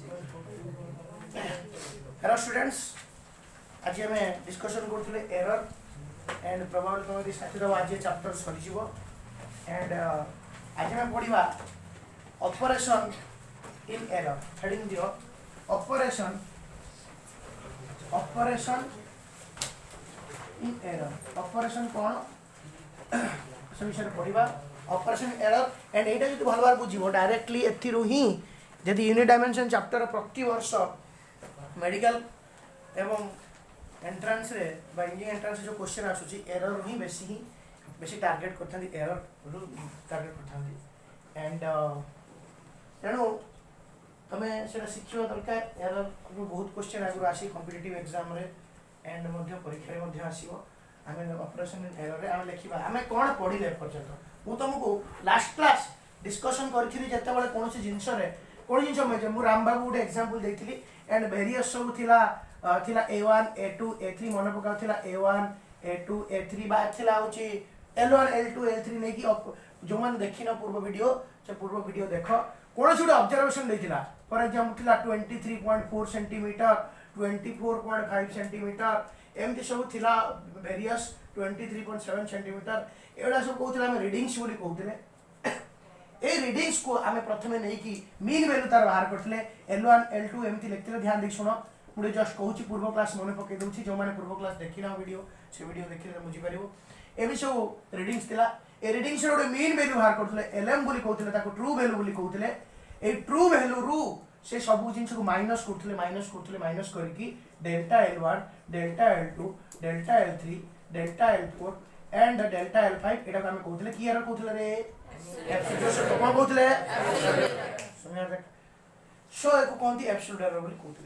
Hello students, आज आम discussion करते एरर एंड प्रोबेबिलिटी साथी आज चैप्टर सरी एंड आज आम पढ़ा ऑपरेशन इन एरर। हेडिंग दियो ऑपरेशन इन एरर। ऑपरेशन कौन से विषय पढ़ा ऑपरेशन एरर एंड यहाँ जो भल भाव बुझ डायरेक्टली एथिरू ही जदि यूनिट डायमेंशन चैप्टर प्रति वर्ष मेडिकल एवं एंट्रांस रे बा इंजीनियरिंग एंट्रांस जो क्वेश्चन आसुची एरर ही बेसी टार्गेट करथांती एरर रू टार्गेट करथांती एंड तेणु तमे सेटा शिक्षा दरकार। एरर रू बहुत क्वेश्चन आगु आसी कॉम्पिटिटिव एग्जाम रे एंड मध्य परीक्षा रे मध्य आसीबो। आमे ऑपरेशन इन एरर रे आमे लिखिबा आमे कोन पढिले पर्यंत मु तुमको लास्ट क्लास डिस्कशन करथिली जते बेले कोनोसी जिंस रे कोन जिंस मु राम बाबू गुटे एग्जांपल देथिली एंड वेरियस सब थिला A1 A2 A3 मन पका थिला A1 A2 A3 बा थिला होची L1 L2 L3 नै कि जो मन देखिना पूर्व वीडियो देखो कोन छुडे ऑब्जर्वेशन देथिला। फॉर एग्जांपल थिला 23.4 सेंटीमीटर 24.5 सेंटीमीटर एमती सब थिला वेरियस 23.7 सेंटीमीटर एडा सब कहथिला हम रीडिंग्स बोली कहथिले। ए रीडिंग्स को आम प्रथम नहीं कि मीन वैल्यू तार बाहर करते L1 L2 एमती लिखते ध्यान देख शुण मुझे जस्ट कहूँ पूर्व क्लास मन पकई दूसरी जो मैंने पूर्व क्लास देखी ना वीडियो से वीडियो देखिए बुझीपर एम सब रीडिंग्स थिला। ए रीडिंग्स गोटे मीन वैल्यू बाहर करते LM बोली कहते ट्रू वैल्यू बोली कहते ए ट्रू वैल्यू रु से सब जिन को माइनस करके delta L1 delta L2 delta L3 delta L4 and delta L5 एटा आम कहते कि एरर कहते रे एब्सोल्यूट कौन कहते सो एको कहती एब्सोल्यूट एरर बोली कहते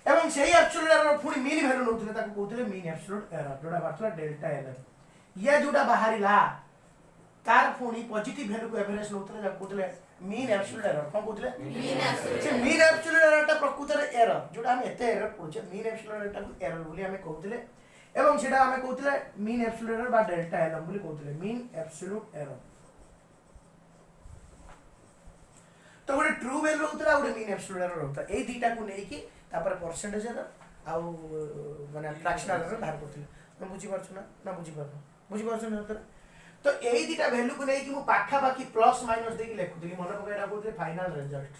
एवं सेही एब्सोल्यूट एरर पुणी मीन वैल्यू नउतले ताको कहते मीन एब्सोल्यूट एरर जोडा बातला डेल्टा LM ये जोडा बाहरिला तार पुणी पॉजिटिव वैल्यू को एवरेज नउतले ताको कहते मीन एब्सोल्यूट एरर कौन कहते मीन एब्सोल्यूट से मीन एब्सोल्यूट एरर टा प्रकृत रे एरर जोडा हम एते एरर पढुचे मीन एब्सोल्यूट एरर टा को एरर बोली हम कहते एवं सेटा हम कहते मीन एब्सोल्यूट एरर बा डेल्टा LM बोली कहते मीन एब्सोल्यूट एरर। तो गोटे ट्रू वैल्यू होता गोटे मीन एब्सोल्यूट एरर होता ए दुटा को लेकिन तापर परसेंटेज एरर आउ माने फ्रैक्शनल एरर बाहर करथिले हम बुझी परछु ना बुझी परछु ना तो ए दुटा वैल्यू को लेकिन मु पाखा बाकी प्लस माइनस देकी लिखुथली मन पका एटा कहथि फाइनल रिजल्ट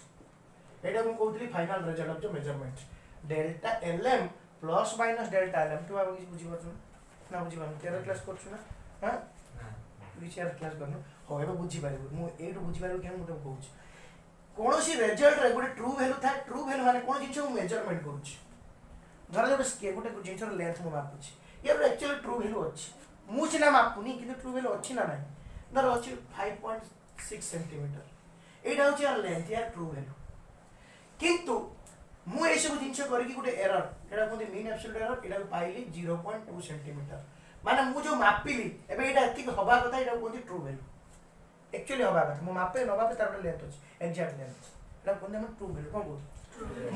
एटा मु कहथि final result of the measurement delta LM plus minus delta LM तो बाबू बुझी परछु ना बुझी परछु तेरा क्लास करछु ना हां विचार क्लास करनो हो एबे बुझी पारिबो मु एटु बुझी पारिबो के मु तो कहूछ कौन सी रिजल्ट रे गोटे ट्रू वैल्यू था ट्रू वैल्यू माने कौन जिंस मेजरमेंट करूछ धर जो स्केल गोटे जिंस लेंथ मु मापुछ ये एक्चुअली ट्रू वैल्यू अछि मु सिना मापुनी किंतु ट्रू वैल्यू अछि ना नाही धर अछि 5.6 सेंटीमीटर एटा होछि यार लेंथ यार ट्रू वैल्यू किंतु मु ए सब जिंस करी गोटे एरर एटा कोन मीन एब्सोल्यूट एरर एटा पाइली 0.2 सेंटीमीटर माने मु जो मापिली एबे एटा एति हबा कथा एटा कोन ट्रू वैल्यू एक्चुअली हबा कथा मु मापे न मापे तार लेंथ अछि एग्जैक्ट लेंथ एटा कोन हम ट्रू वैल्यू कोन बोल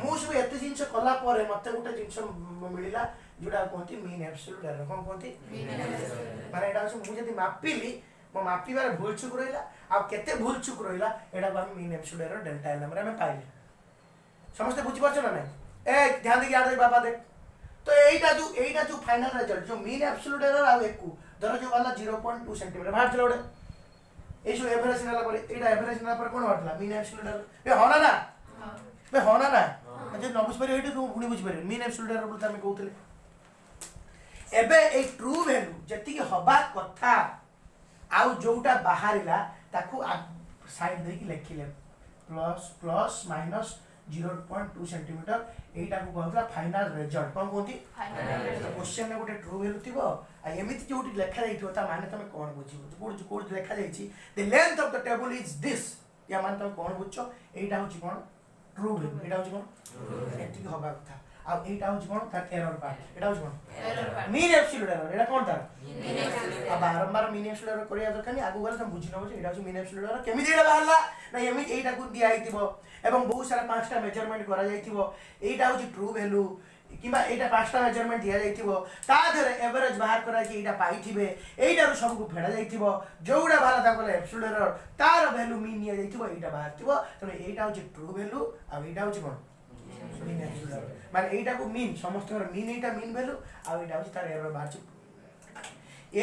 मु सब एते जिंस कला परे मते गोटे जिंस मिलिला जोडा कोनती मीन एब्सोल्यूट एरर कोन कोनती मीन एब्सोल्यूट माने एटा मु जदी मापिली मो मापिबार भूल चुक रहिला आ केते भूल चुक रहिला एटा को हम mean absolute error delta LM रे हम पाइले समस्त बुझी परछ ना नहीं ए ध्यान दे याद रे बाबा देख तो एटा जो फाइनल रिजल्ट जो मीन एब्सोल्यूट एरर आ एकू धर जो वाला 0.2 सेंटीमीटर बाहर चला ओडे ए जो एवरेज नाला पर एटा एवरेज नाला पर कोन बाटला मीन एब्सोल्यूट एरर बे होना ना हां बे होना ना जे न बुझ पारे एटा तू पुनी बुझ पारे मीन एब्सोल्यूट एरर बोलता हम कहउतले एबे ए ट्रू वैल्यू जति के हबा कथा आउ जोटा बाहरिला ताकू साइड दे की लिखिले प्लस माइनस 0.2 सेंटीमीटर एटा को कहतला फाइनल रिजल्ट कोन कोंती फाइनल रिजल्ट क्वेश्चन में गोटे ट्रू वैल्यू थिबो आ एमिति जोटी लेखा जाइथिबो ता माने तमे कोन बुझिबो कोड लेखा जाइछि the length of the table is this या माने तमे कोन बुझछो एटा होछि कोन ट्रू वैल्यू एटा होछि कोन एति की हबा कथा आ एटा होछि कोन तार एरर पार्ट एटा होछि कोन error part mean absolute error एटा कोन तार मीन एब्सोल्यूट आ बारंबार मीन एब्सोल्यूट एरर करिया दरकार आगु गले तमे बुझि नबो एटा होछि मीन एब्सोल्यूट एरर केमिति एटा बाहरला ना एमिति एटा को दिया आइथिबो एवं बहुत सारा पांचटा मेजरमेंट करा जाइथिबो एटा होछि ट्रू वैल्यू किबा एटा पांचटा मेजरमेंट दिया जाइथिबो ता धरे एवरेज बाहर करा कि एटा पाइथिबे एटा सब को फेडा जाइथिबो जोडा भाला ता कोले एब्सोल्यूट एरर तार वैल्यू मीन निया जाइथिबो एटा बाहर थिबो तमे एटा होची ट्रू वैल्यू आ एटा होची कोन मीन एब्सोल्यूट एरर माने एटा को मीन समस्त मीन एटा मीन वैल्यू आ एटा होची तार एरर बाहर छी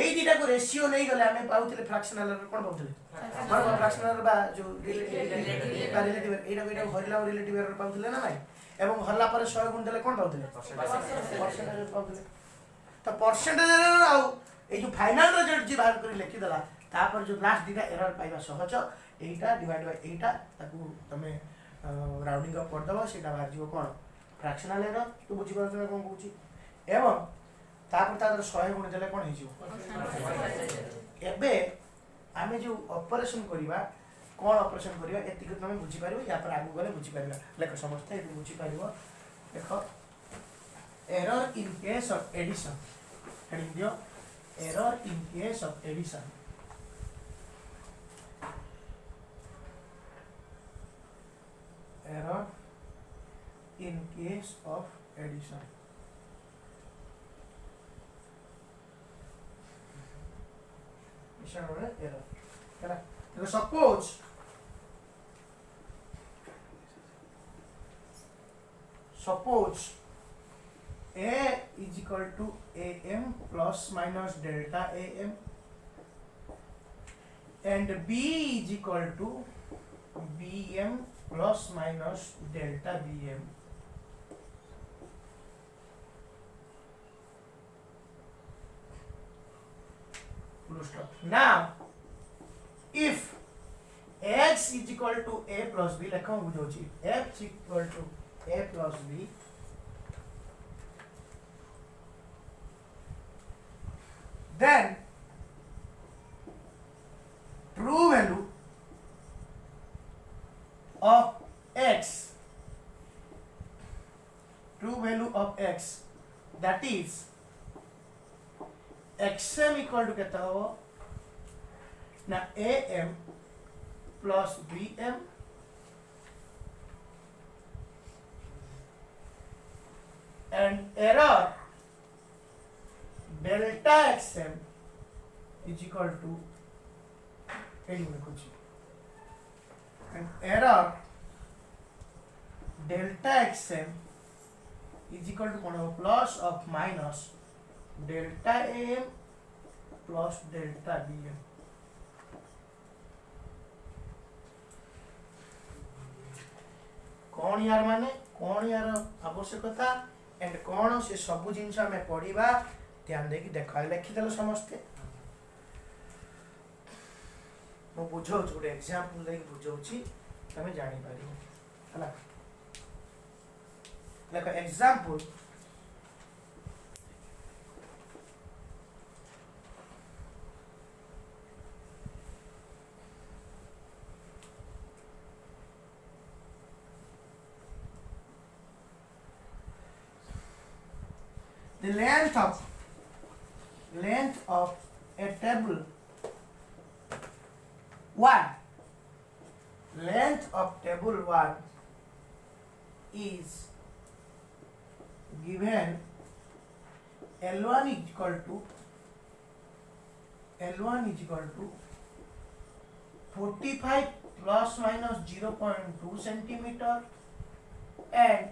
एई दिटा को रेशियो नै गले हमें पाउथिले फ्रैक्शनल एरर कोन पाउथिले बराबर फ्रैक्शनल एरर बा जो रिलेटिव एटा एटा हरिला रिलेटिव एरर पाउथिले ना भाई एवं हल्ला पर 100 गुण देले कोन पाउथिले परसेंटेज पाउथिले तो परसेंटेज एरर आउ ए जो फाइनल रिजल्ट जी बाहर करी लिखि देला तापर जो लास्ट दिटा एरर पाइबा सहज एटा डिवाइड बाय एटा ताकू तमे राउंडिंग अप कर दबो सेटा बाहर जीवो कोन फ्रैक्शनल एरर तू बुझी परछ कोन कहूची एवं तापर तार 100 गुण देले कोन हे जीवो एबे आमे जो ऑपरेशन करिबा कोन ऑपरेशन करिबा एति के तमे बुझी पारिबो या पर आगु गले बुझी पारिबा लेख समस्त ए बुझी पारिबो देखो error in case of addition heading दियो error in case of addition error in case of addition error है ना suppose a is equal to am plus minus delta am and b is equal to bm plus minus delta bm full stop. Now if x is equal to a plus b लिखा हूँ बुझोची f is equal to a plus b then true value of x that is xm equal to केता हो ना am plus bm and error delta xm is equal to and error delta xm is equal to कौन plus of minus delta am plus delta bm कौन यार माने कौन यार आवश्यकता एंड कौन से सब जिनस हमें पढ़ा ध्यान देकी देख लिखिदेल समस्ते मु बुझाऊँ गोटे एग्जांपल देकी बुझाऊँ तमें जापर है like an example the length of a table 1 length of table 1 is given L1 is equal to 45 plus minus 0.2 centimeter and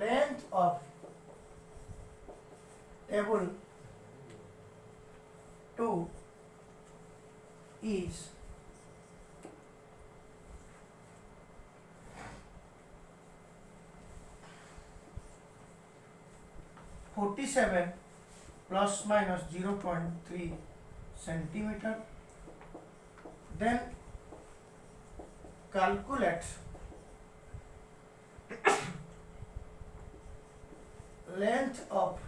length of table 2 is 47 plus minus 0.3 centimeter. Then calculate length of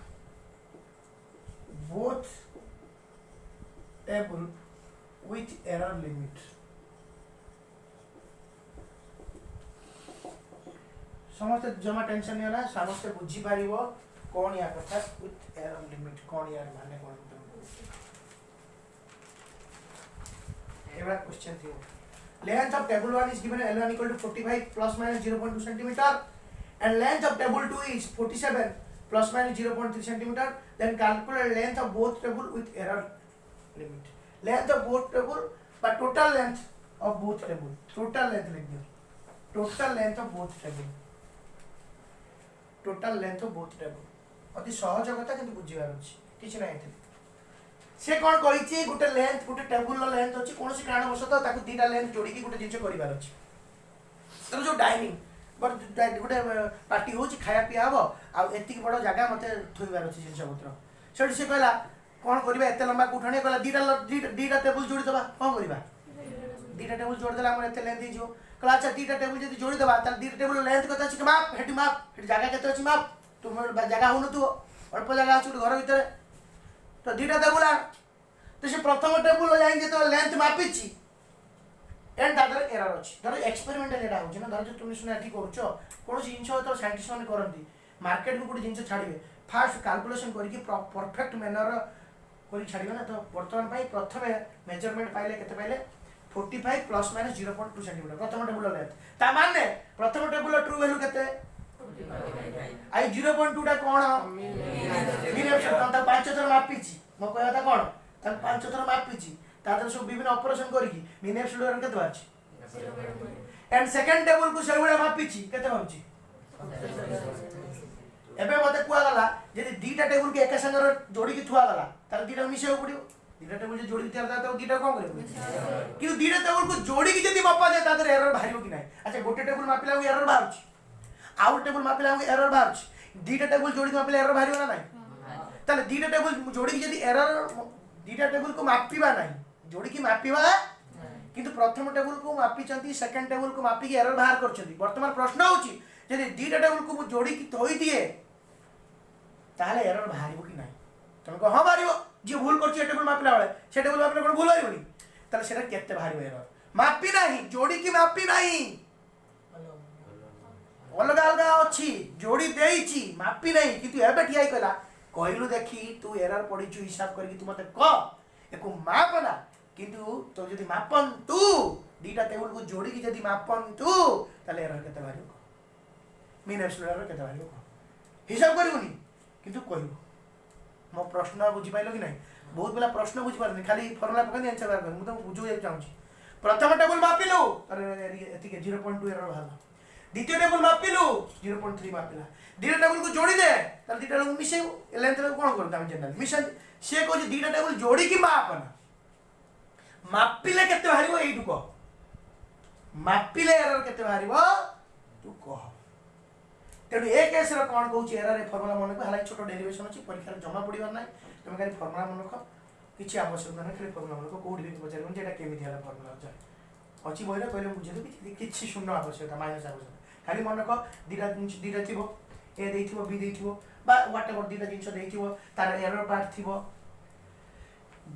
both table with error limit. समस्त जमा tension नहीं है समस्त बुझी पारिबो कौन या कथा with error limit कौन या माने कौन एवरा क्वेश्चन थी length of table 1 is given L1 equal to 45 plus minus 0.2 centimeter and length of table 2 is 47 plus minus 0.3 centimeter, then calculate length of both table with error limit. Length of both table but total length of both table, total length लिख दियो, total length of both table, total length of both table. अति सहज कथा किंतु बुझिबार अछि किछ नै एथि से कोन कहिछि गुटे लेंथ गुटे टेबुल लो लेंथ अछि कोनोसी कारण वशत ताकू दीटा लेंथ जोड़ी की गुटे जिंस करिबार अछि तर जो डाइनिंग बट गुटे पार्टी होछि खाया पिया हबो आ एति बड़ जगह मते थोइबार अछि जिंस पत्र सेठी से कहला कोन करबा एते लंबा कुठणे कहला दीटा टेबुल जोड़ी दबा कोन करबा दीटा टेबुल जोड़ देला हमर एते लेंथ हिजो कहला अच्छा दीटा टेबुल जदी जोड़ी दबा त दीटा टेबुल लेंथ कत अछि माप हेटी जगह केते अछि माप तुम जगह होनु तू अल्प जगह अछि घर भीतर तो दीटा टेबुल तो से प्रथम टेबुल जाई तो लेंथ मापिछि एंड दादर एरर अछि धर एक्सपेरिमेंटल एटा होछि ना धर जो तुम सुना एठी करूछो कोन जिंस तो साइंटिस्ट माने करंती मार्केट को गुडी जिंस छाड़िबे फास्ट कैलकुलेशन करी कि परफेक्ट मैनर करी छाड़िबे ना तो वर्तमान पई प्रथमे मेजरमेंट पाइले केते पाइले 45 प्लस माइनस 0.2 सेंटीमीटर प्रथम टेबुल लेंथ ता माने प्रथम टेबुल ट्रू वैल्यू केते आई 0.2 टा कोन मीन एप्सिलॉन ता 5 थर मापिछि मो कहया ता कोन ता 5 थर मापिछि ता दर सब विभिन्न ऑपरेशन करी कि मीन एप्सिलॉन केते बाछि एंड सेकंड टेबुल को सेबुला मापिछि केते बाछि एबे मते कुआ गला जदी दीटा टेबुल के एक संगर जोड़ी की थुआ गला तार दीटा मिसेउ पडियो दीटा टेबुल जे जोड़ी दिया तो दीटा कोन करे कि दीटा टेबुल को जोड़ी की जदी मापा जाय तादर एरर भारियो कि नाही अच्छा गोटे टेबुल मापिला एरर बाहरछि आउट टेबुल मापिला एरर बाहरछि दीटा टेबुल जोड़ी मापिला एरर भारियो ना नाही ताले दीटा टेबुल जोड़ी की जदी एरर दीटा टेबुल को मापिबा नाही जोड़ी की मापिबा किंतु प्रथम टेबुल को मापी चंती सेकंड टेबुल को मापी के एरर बाहर करचंती वर्तमान प्रश्न होची यदि दीटा टेबुल को जोड़ी की थोई दिए ताले एरर बाहरिबो कि नाही तुम को हां बाहरिबो जे भूल करछि टेबुल मापिला वाले से टेबुल मापिला कोन भूल होइबनी ताले सेटा केते बाहरिबो एरर मापी नाही जोड़ी की मापी नाही अलगा अलगा अछि जोड़ी देइछि मापी नाही किंतु एबे ठियाई कहला कहलु देखी तू एरर पडिछु हिसाब करके तू मते क एको माप ना किंतु तो जदी मापन तू दीटा टेबुल को जोड़ी की जदी मापन तू ताले एरर केते बाहरिबो मीन एप्सिलॉन केते बाहरिबो हिसाब करिबोनी किंतु कहबो मो प्रश्न बुझी पाइलो कि नहीं बहुत बेला प्रश्न बुझी पारनी खाली फॉर्मूला पकनी आंसर बार कर मु तो बुझो एक चाहूची प्रथम टेबल मापिलो अरे एतिके 0.2 एरर भाला द्वितीय टेबल मापिलो 0.3 मापिला दीटा टेबल को जोड़ी दे त दीटा टेबल मिसे लेंथ रे कोन करता हम जनरल मिशन से को दीटा टेबल जोड़ी की माप ना मापिले केते भारिबो एइटु को मापिले एरर केते भारिबो तू कह तेणु ए केस रो कोन कहूची एरर ए फार्मूला मन को हालाई छोटो डेरिवेशन अछि परीक्षा जमा पड़िबार नै तुम खाली फार्मूला मन को किछि आवश्यक नै खाली फार्मूला मन को कोडी भी बचार जेटा केमि दियाला फार्मूला जा अछि बहिरा कहले बुझे तो किछि शून्य आवश्यक माइनस आवश्यक खाली मन को दीटा थिबो ए देइथिबो बी देइथिबो बा व्हाटएवर दीटा जिंस देइथिबो तार एरर पार्ट थिबो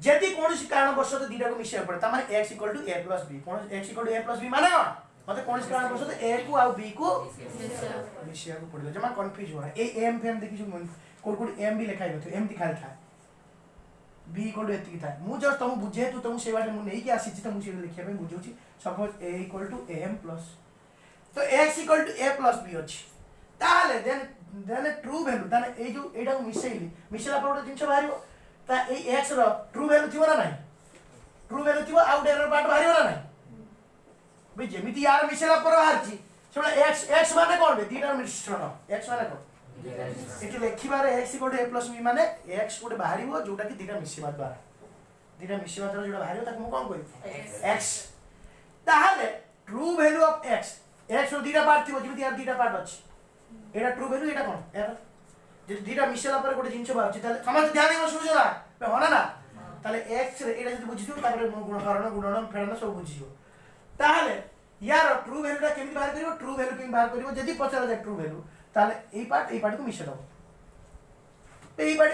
जति कोनसी कारण वशत दीटा को मिसे पड़े त माने x = a + b cone x = a + b माने मते कोनसी कारण वशत a को आ b को मिसिया को पड़िलो जमा कंफ्यूज हो ए m फेम देखि जो कोड m भी लिखाइ नथि m दिखाल था b = एति था मु जस्ट तुम बुझे तू तुम सेवा मु नै कि आसी त मु से लिखिया पे बुझौची सपोज a = am plus तो x = a + b अछि ताले देन ट्रू वैल्यू ताने ए जो एडा मिसेला पर जिंस बाहरियो ता ए x रो ट्रू वैल्यू थिबो ना नाही ट्रू वैल्यू थिबो आउट एरर पार्ट बाहरियो ना नाही बे जेमिति यार मिसेला पर बाहरची सेबा x माने कोन बे दीटा मिश्रण x माने कोन एति लेखिबारे x = a + b माने x कोड बाहरिबो जोटा कि दीटा मिसिबा द्वारा जोटा बाहरियो ताको मु कोन कहि x ताहाले ट्रू वैल्यू ऑफ x रो दीटा पार्ट थिबो जेमिति यार दीटा पार्ट अछि एटा ट्रू वैल्यू एटा कोन एरर जे दीटा मिसेला पर गोटे जिंस बाहरची ताले समझ ध्यान देबो सुनिजो ना बे होना ना ताले x रे एटा जदि बुझियो तापर गुणहरण गुणन फेरन सब बुझियो ताहाले यार ट्रू वैल्यू ता केमि बाहर करिवो ट्रू वैल्यू केमि बाहर करिवो जदि पचरा जाय ट्रू वैल्यू ताले एई पार्ट को मिसे दो एई पार्ट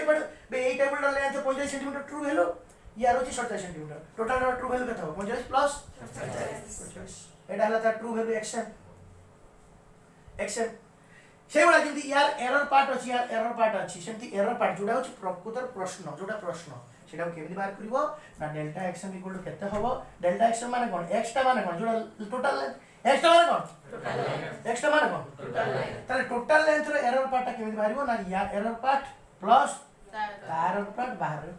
बे एई table length 45 centimetre true value यार होची 47 सेंटीमीटर टोटल ट्रू वैल्यू केता हो 45 प्लस 47 एटा हला ता ट्रू वैल्यू एक्शन से वाला जदी यार एरर पार्ट अछि सेमति एरर पार्ट जोडा होची प्रकृतर प्रश्न जोडा प्रश्न सेटा केमि बाहर करिवो ना डेल्टा एक्शन इक्वल टू केते होबो डेल्टा एक्शन माने कोन x टा माने कोन जोडा टोटल एक्स्ट्रा माने कौन एक्स्ट्रा माने कौन ताले टोटल लेंथ रे एरर पार्ट केमिति बाहरिबो ना या error part plus error part बाहर रे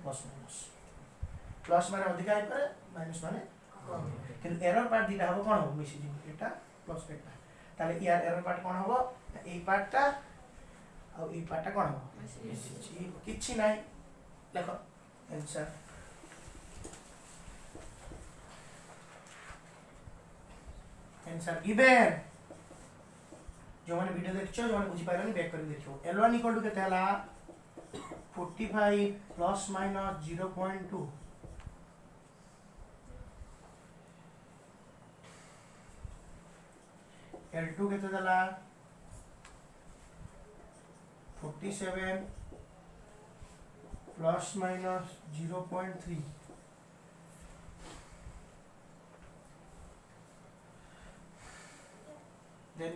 प्लस माने अधिक आइ पारे माइनस माने कम किंतु एरर पार्ट दीटा हो कोन हो मिसी जी एटा प्लस एटा ताले यार एरर पार्ट कोन हो ए पार्टटा आ ए पार्टटा कोन हो मिसी किछि नाही देखो आंसर आंसर गिवन जो मैंने वीडियो देखछो जो मैंने बुझी पाइलानी बैक कर देखियो L1 इक्वल टू केते हला 45 प्लस माइनस 0.2 L2 केते दला 47 plus minus 0.3 then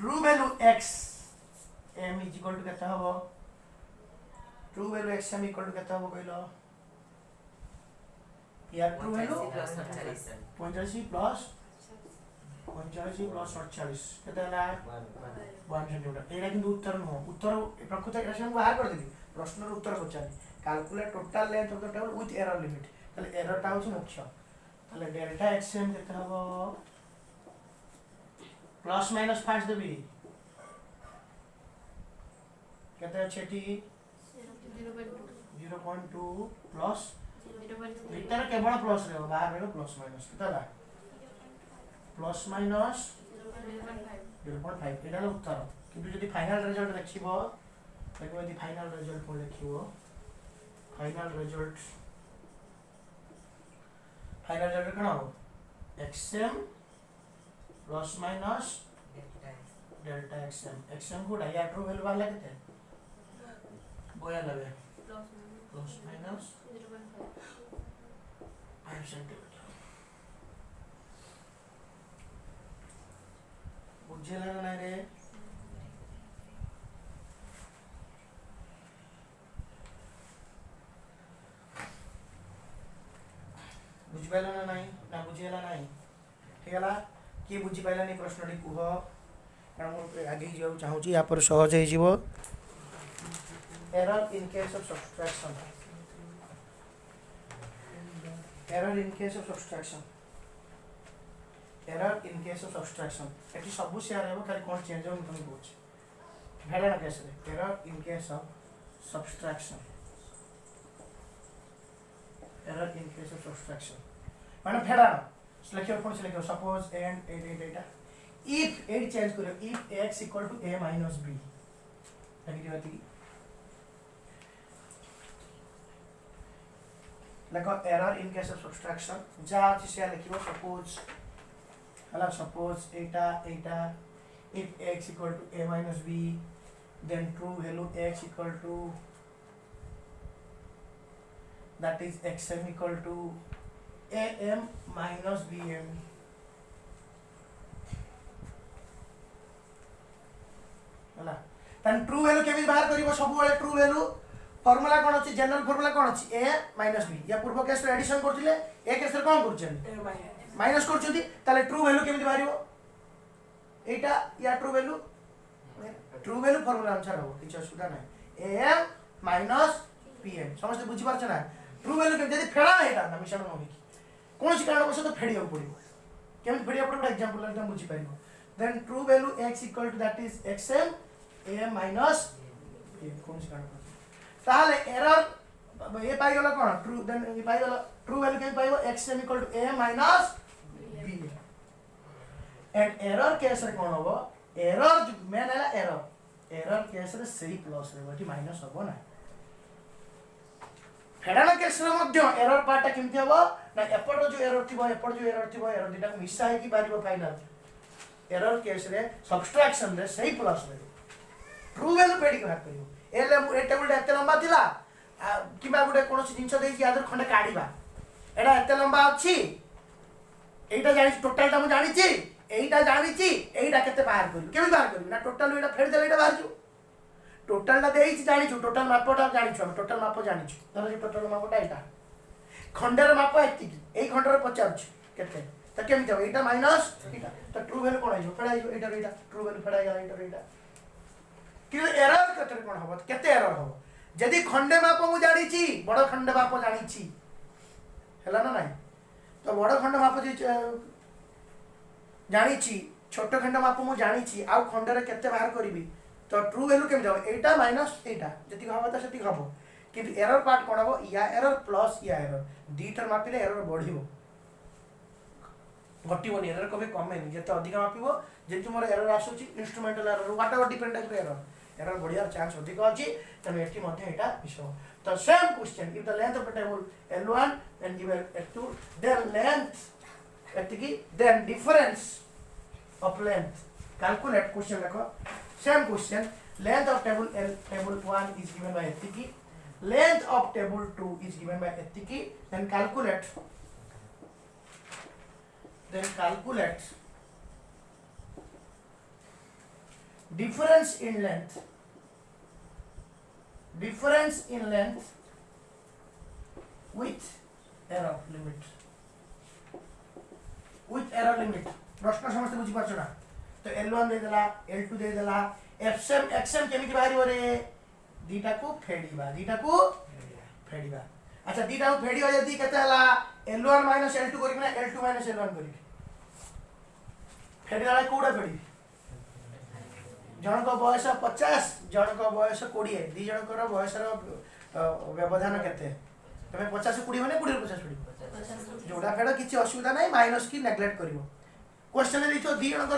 true value x m is equal to केते हबो true value x m equal to केते हबो कहलो यार true value 45 प्लस 48 केते हला 1 सेंटीमीटर एटा किंतु उत्तर न उत्तर प्रकृत एटा हम बाहर कर देबी प्रश्न रो उत्तर पचाली calculate total length of the table with error limit ताले एरर टा होची मुख्य ताले डेल्टा xm केते हबो प्लस माइनस 5 देबी केते छेटी 0.2 प्लस भीतर केवल प्लस रे बाहर रे प्लस माइनस केतला प्लस माइनस 0.5 एटा उत्तर किंतु जदी फाइनल रिजल्ट देखिबो देखो यदि फाइनल रिजल्ट को देखिबो फाइनल रिजल्ट कण हो xm plus minus delta xm को या ट्रू वैल्यू वाला केते बोया लगे प्लस माइनस 5 सेंटीमीटर बुझेला ना रे बुझ पाइला ना नहीं ना बुझेला नहीं ठीक है किए बुझी पाइला नहीं प्रश्न कुह कारण मैं आगे जाऊ चाहूँ या पर सहज हो error in case of subtraction error in case of subtraction error in case of subtraction eighty सब शेयर हेबो खाली कोन चेंज हो तुम बोछ भेड़ा केस रे error in case of subtraction error in case of subtraction माने भेड़ा लिखियो कोन से लिखियो suppose and Etah if 8 change करो if x equal to a minus b लगी दिवाती देखो error in case of subtraction जा अछि से लिखियो सपोज हला suppose Etah if x equal to a minus b then true value x equal to that is xm equal to am minus bm हला तन true value केबी बाहर करिवो सब बेले ट्रू वैल्यू फार्मूला कोन अछि जनरल फार्मूला कोन अछि a minus b या पूर्व case रे एडिशन करथिले ए केस रे कोन करछन माइनस करछथि ताले ट्रू वैल्यू केबी बाहरिवो एटा या ट्रू वैल्यू फार्मूला अनुसार हो किछ असुविधा नै am minus pm समस्त बुझी पारछ ना ट्रू वैल्यू के जदी फेडा एटा ना मिशन न होई कोन सी कारण बस तो फेडियो पड़िबो केमि फेडियो पड़िबो एग्जांपल एकदम बुझी पाइबो then true value x equal to that is xm am minus pm कोन सी कारण ताले एरर ए पाई गेलो कोन ट्रू देन ए पाई गेलो ट्रू वैल्यू के पाइबो xm equal to am minus b and error case रे कोन होबो एरर मेन हैला एरर केस रे सही प्लस रे बटी माइनस होबो ना फेडाना केस रे मध्य एरर पार्ट केमति होबो ना एपट जो एरर थिबो एरर दिटा मिसा है कि बारिबो फाइनल एरर केस रे सब्सट्रैक्शन रे सही प्लस रे ट्रू वैल्यू पेडी बाहर करियो ए टेबल एते लंबा थिला किबा गुटे कोनोसी जिंस देई कि आदर खंडे काढिबा एटा एते लंबा अछि एटा जानि टोटल ता मु जानि छि एटा जानि छि एटा केते बाहर करियो केबि बाहर करियो ना टोटल एटा फेड देले एटा बाहर छु टोटल ता देई छि जानि छु टोटल मापटा जानि छु हम टोटल माप जानि छु धर जे टोटल मापटा एटा खंडेर माप एति एई खंडेर पचार छु केते तो केम जाव एटा माइनस एटा तो ट्रू वैल्यू कोन आइयो फेडा आइयो एटा एटा ट्रू वैल्यू फेडा गला एटा कि एरर केते कोन हबो केते एरर हबो जदि खंडे माप मु जानि छी बड़ खंडे माप जानि छी हला ना नाही तो बड़ खंडे माप जी जानि छी छोट खंडे माप मु जानि छी आ खंडे रे केते बाहर करबी तो ट्रू वैल्यू केम जाव एटा माइनस एटा जति हबो त सति हबो किंतु एरर पार्ट कोन हबो या एरर प्लस या एरर दीटर मापिले एरर बढ़िबो घटिबोनी एरर कभी कमेनी जते अधिक मापिबो जेतु मोर एरर आसुची instrumental error what ever different type error बढ़िया चांस अधिक अछि तमे एठी मध्ये एटा विषय तो same question if the length of the table L1 and given L2 then length एतिकी then difference of length calculate question देखो same question length of table 1 is given by एतिकी length of table 2 is given by एतिकी then calculate difference in length with error limit प्रश्न समस्त बुझी पाछो ना तो L1 दे देला L2 दे देला xm केमिति बाहरी रे दीटा को फेडीबा अच्छा दीटा को फेडी हो जदी केते हला L1 L2 करी ना L2 L1 करी फेडीला कोडा फेडी जन को बयस 50 जन को बयस 20 दी जन को बयस व्यवधान केते तमे 50 से 20 माने 20 50 फेडी जोडा फेड किछि असुविधा नै माइनस की नेग्लेक्ट करिवो क्वेश्चन रे तो दी जन को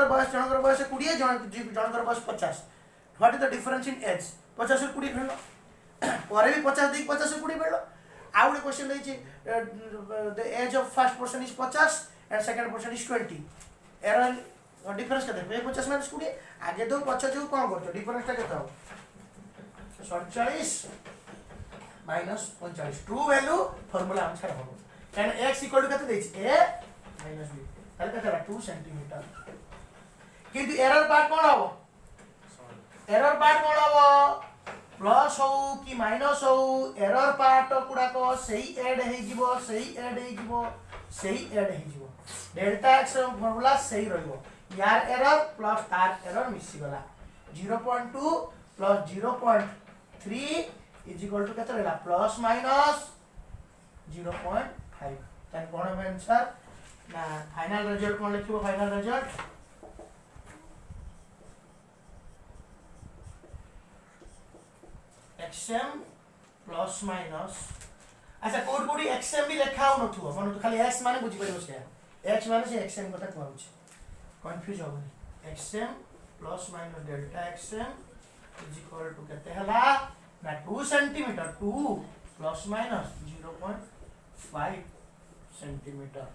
बयस 20 जन को बयस 50 what is the difference in age 50 से 20 फेडलो परे भी 50 दी 50 से 20 फेडलो आ good question that the age of first person is 50 and second person is 20 एरर डिफरेंस केते 50 माइनस 20 आगे दो पछ जो कोन करतो डिफरेंस ता केते हो 47 minus 45 true value formula answer हो कैन x इक्वल टू केते देछि a माइनस b ताले केते 2 सेंटीमीटर किंतु एरर पार्ट कोन हो प्लस हो कि माइनस हो एरर पार्ट कुडा को सही ऐड हे जिवो डेल्टा x फार्मूला सही रहइबो यार एरर प्लस तार एरर मिसी गला 0.2 प्लस 0.3 इज इक्वल टू केते रहला प्लस माइनस 0.5 तन कोन है आंसर ना फाइनल रिजल्ट कोन लिखिबो final result xm plus minus अच्छा कोड xm भी लिखा हो नथु मन तो खाली x माने बुझी परिबो से x माने से xm कथा कहउछ कंफ्यूज हो xm plus minus delta xm is equal to केते हला ना 2 सेंटीमीटर 2 प्लस माइनस 0.5 सेंटीमीटर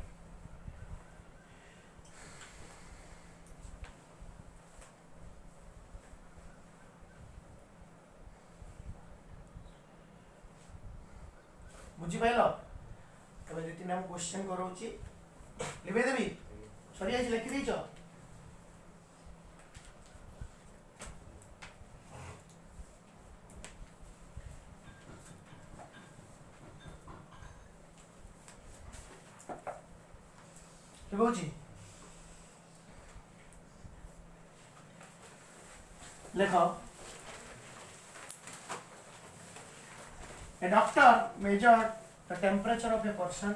बुझी पाइलो तबे जे तीन हम क्वेश्चन करौची लिबे देबी सरी आइछ लिखि दिछो लिबोची लिखो A doctor measured the temperature of a person.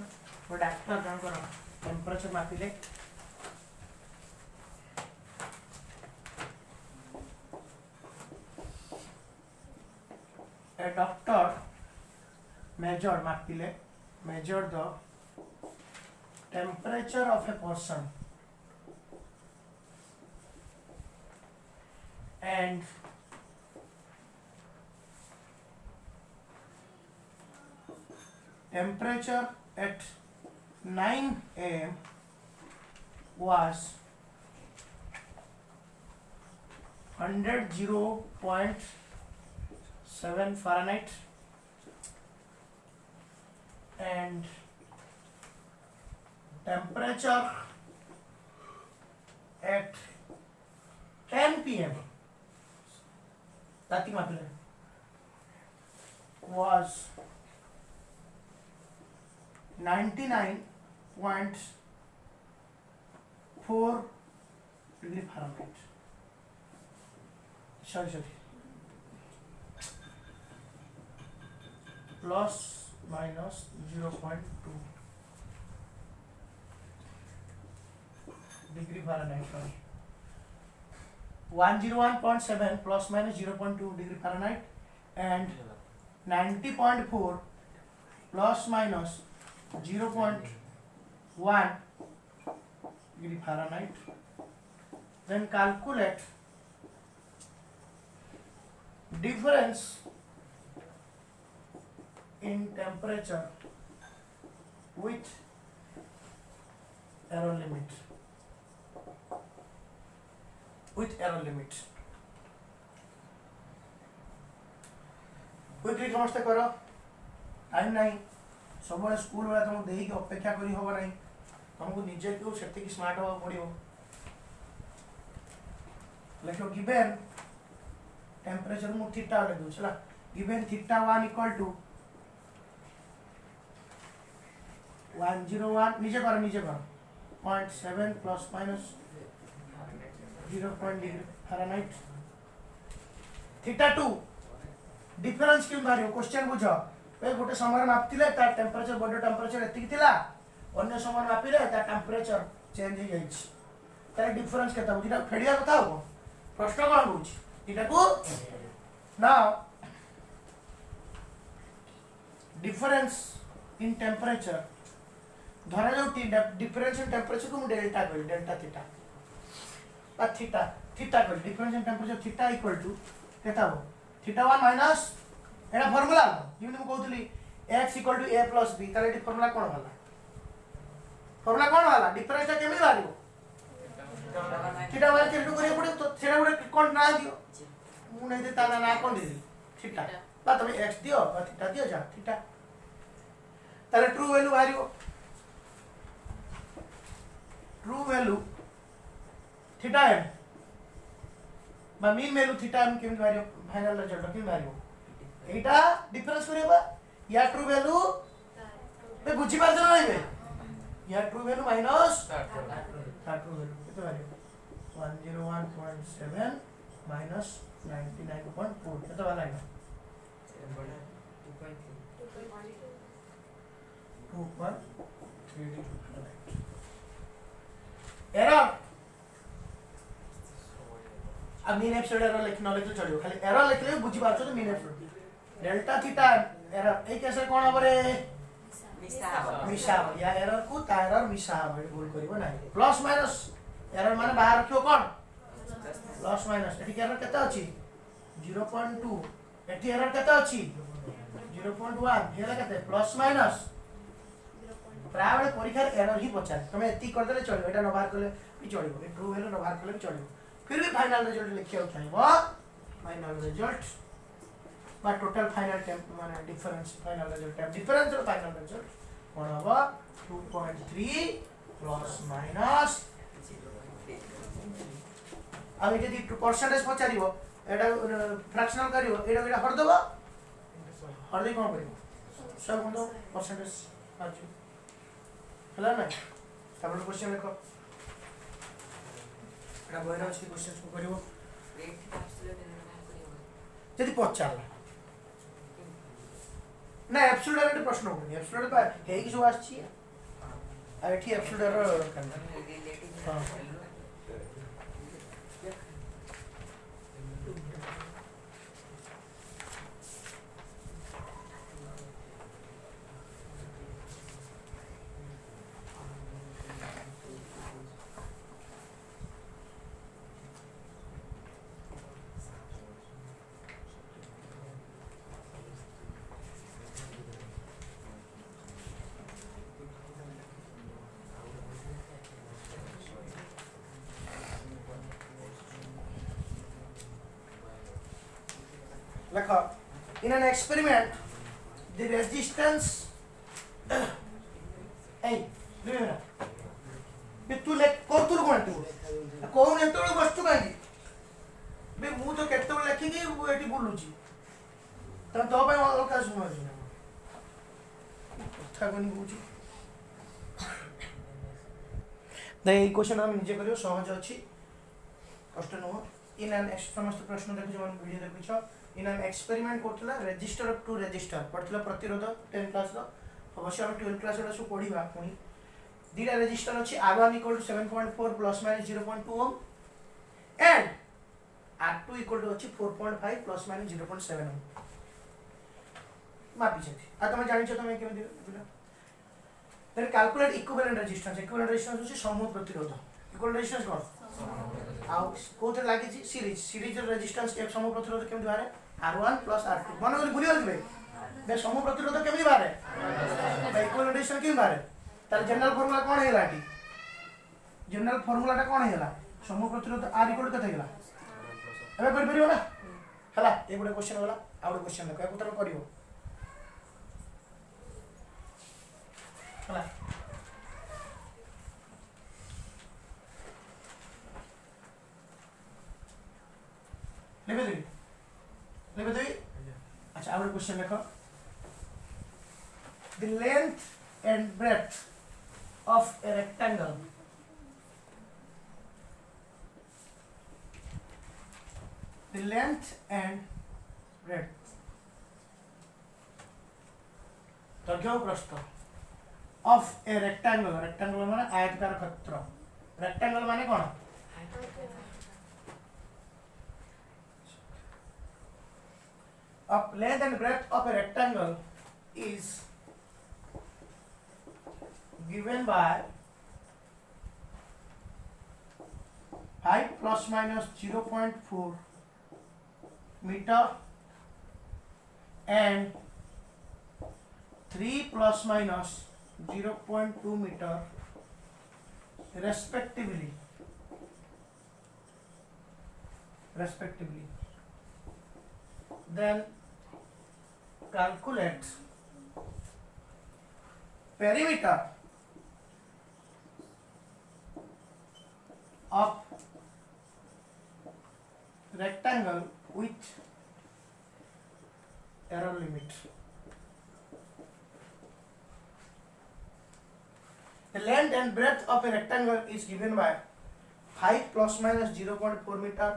वो डॉक्टर जान करो temperature मापिले A doctor measured the temperature of a person and temperature at 9 a.m. was 100.7 Fahrenheit and temperature at 10 p.m. was 99.7 4 degree Fahrenheit sorry plus minus 0.2 degree Fahrenheit sorry 101.7 plus minus 0.2 degree Fahrenheit and 90.4 plus minus 0.1 degree Fahrenheit. Then calculate difference in temperature with error limit. With error limit. Quickly समझते करो time नहीं सब school वाला तुमको देही की अपेक्षा करी होगा नहीं तुमको निजे को सेति स्मार्ट होगा पड़ियो लिखो गिवन टेम्परेचर मु थीटा ले दू चला गिवन थीटा 1 इक्वल टू 101 नीचे करो 0.7 plus minus 0.0 Fahrenheit theta 2 difference क्यों बारियो क्वेश्चन बुझ ए गोटे समय मापतिले ता टेम्परेचर बॉडी टेम्परेचर एतिक थिला अन्य समय मापिले ता टेम्परेचर चेंज हो जाइछ तार डिफरेंस केता बुझिना फेडिया कथा हो प्रश्न कोन बुझ इटा को नाउ डिफरेंस इन टेम्परेचर धरा जो डिफरेंस इन टेम्परेचर को डेल्टा करी डेल्टा थीटा थीटा थीटा कर difference in temperature theta equal to केता हो थीटा 1 माइनस एटा फार्मूला जेमि हम कहउतली x equal to a plus b ताले फार्मूला कोन वाला डिफरेंस ता केमि बारियो थीटा 1 के टू करे पड़े तो सेरा गुडे कोन ना दियो मु नै दे ताना ना कोन दे थीटा बा तमे x दियो बा थीटा दियो जा थीटा ताले ट्रू वैल्यू बारियो ट्रू वैल्यू थीटा m बा मीन वैल्यू थीटा m केमि बारियो फाइनल रिजल्ट केमि बारियो एटा डिफरेंस करिबा या ट्रू वैल्यू बे बुझी पार जनो नै बे या true value minus true value केते बारियो 101.7 माइनस 99.4 केते वाला है 2.3 एरर अब मीन एप्सिलॉन एरर लिखना लिख तो चलियो खाली एरर लिख ले बुझी पाछो तो mean epsilon delta theta error ए कैसे कोन हबरे मिसा या एरर को ता एरर मिसा हबे भूल करिवो नाही प्लस माइनस एरर माने बाहर रखियो कोन प्लस माइनस एठी एरर केते अछि 0.2 एठी एरर केते अछि 0.1 हेला केते प्लस माइनस प्राय बड़े परीक्षा एरर ही पचार तमे एती कर देले चलियो एटा न बाहर करले भी चलियो ए ट्रू वैल्यू न बाहर करले भी चलियो फिर भी फाइनल रिजल्ट लिखियो चाहिए फाइनल रिजल्ट बा टोटल फाइनल टेम्प माने difference final result temp difference और फाइनल रिजल्ट कोन हबो 2.3 प्लस माइनस अब यदि परसेंटेज पचारिबो एटा फ्रैक्शनल करिवो एटा हर दबो हर दे कोन करिवो सब हम परसेंटेज आजु हला ना तापर क्वेश्चन लिखो एटा बहिरा अछि क्वेश्चन को करिवो जदि पचारला ना एब्सोल्यूट एरर प्रश्न हो एब्सोल्यूट बा हे कि जो आछि आ एठी एब्सोल्यूट एरर करना हां Like in an experiment, the resistance. Hey, remember? तू ले कोतुल कोण तू कोण एतोळ वस्तु काई बे मु तो केतोळ लेखि की वो एटी बोलुची त तो भाई और का सुनो कथा कोनी बुझी दे क्वेश्चन हम निजे करियो सहज अछि कष्ट नुह इन एन समस्त प्रश्न देखु जो वीडियो देखु इन एन एक्सपेरिमेंट करथला रेजिस्टर अप टू रेजिस्टर पढ़थला प्रतिरोध 10 क्लास रो अवश्य हम 12 क्लास रो पढ़िबा पुनी दीटा रेजिस्टर अछि R1 = 7.4 plus minus 0.2 ohm and R2 = अछि 4.5 प्लस माइनस 0.7 ओम मापी छथि आ तुम जानि छ तुम केमे दिला देन कैलकुलेट इक्विवेलेंट रेजिस्टेंस होछि समूह प्रतिरोध इक्विवेलेंट रेजिस्टेंस कोन आ कोथे लागि छी सीरीज रेजिस्टेंस एक समूह प्रतिरोध केमे बारे R1 + R2 मन गली भूली गली बे समूह प्रतिरोध केमे बारे बे इक्विवेलेंट रेजिस्टेंस केमे बारे तार जनरल फार्मूला कोन हेला टी जनरल फार्मूला टा कोन हेला समूह प्रतिरोध R = कते हेला एबे कर परियो ना हला ए गुडे क्वेश्चन होला आ गुडे क्वेश्चन देखो एक उत्तर करियो हला लेबे दे अच्छा आ गुडे क्वेश्चन देखो the length and breadth of a rectangle the length and breadth दৈর্ঘ্য प्रस्थ of a rectangle माने आयताकार क्षेत्र rectangle माने कोन of length and breadth of a rectangle is given by 5 plus minus 0.4 meter and 3 plus minus 0.2 meter respectively. Then calculate perimeter of rectangle with error limit. The length and breadth of a rectangle is given by 5 plus minus 0.4 meter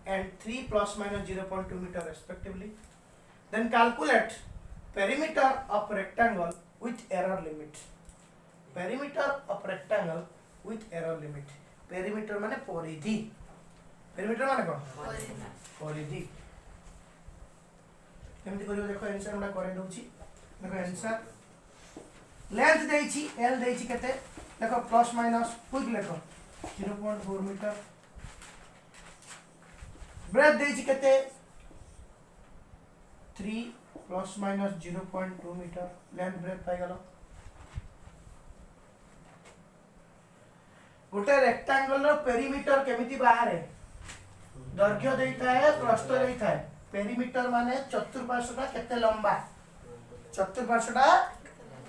and 3 plus minus 0.2 meter respectively. Then calculate perimeter of rectangle with error limit. Perimeter of rectangle with error limit. Perimeter माने परिधि. Perimeter माने कौन? परिधि. केमती करियो देखो answer हमरा करे दउची. देखो आंसर लेंथ देइची L देइची केते देखो प्लस माइनस क्विक लेखो 0.4 मीटर ब्रेथ देइची केते 3 plus minus 0.2 metre length breadth पाई गलो गोटे रेक्टेंगल रो पेरीमीटर केमिति बाहर दैर्घ्य देइता है प्रस्थ देइता है पेरीमीटर माने चतुर्पार्श्वटा केते लंबा चतुर्पार्श्वटा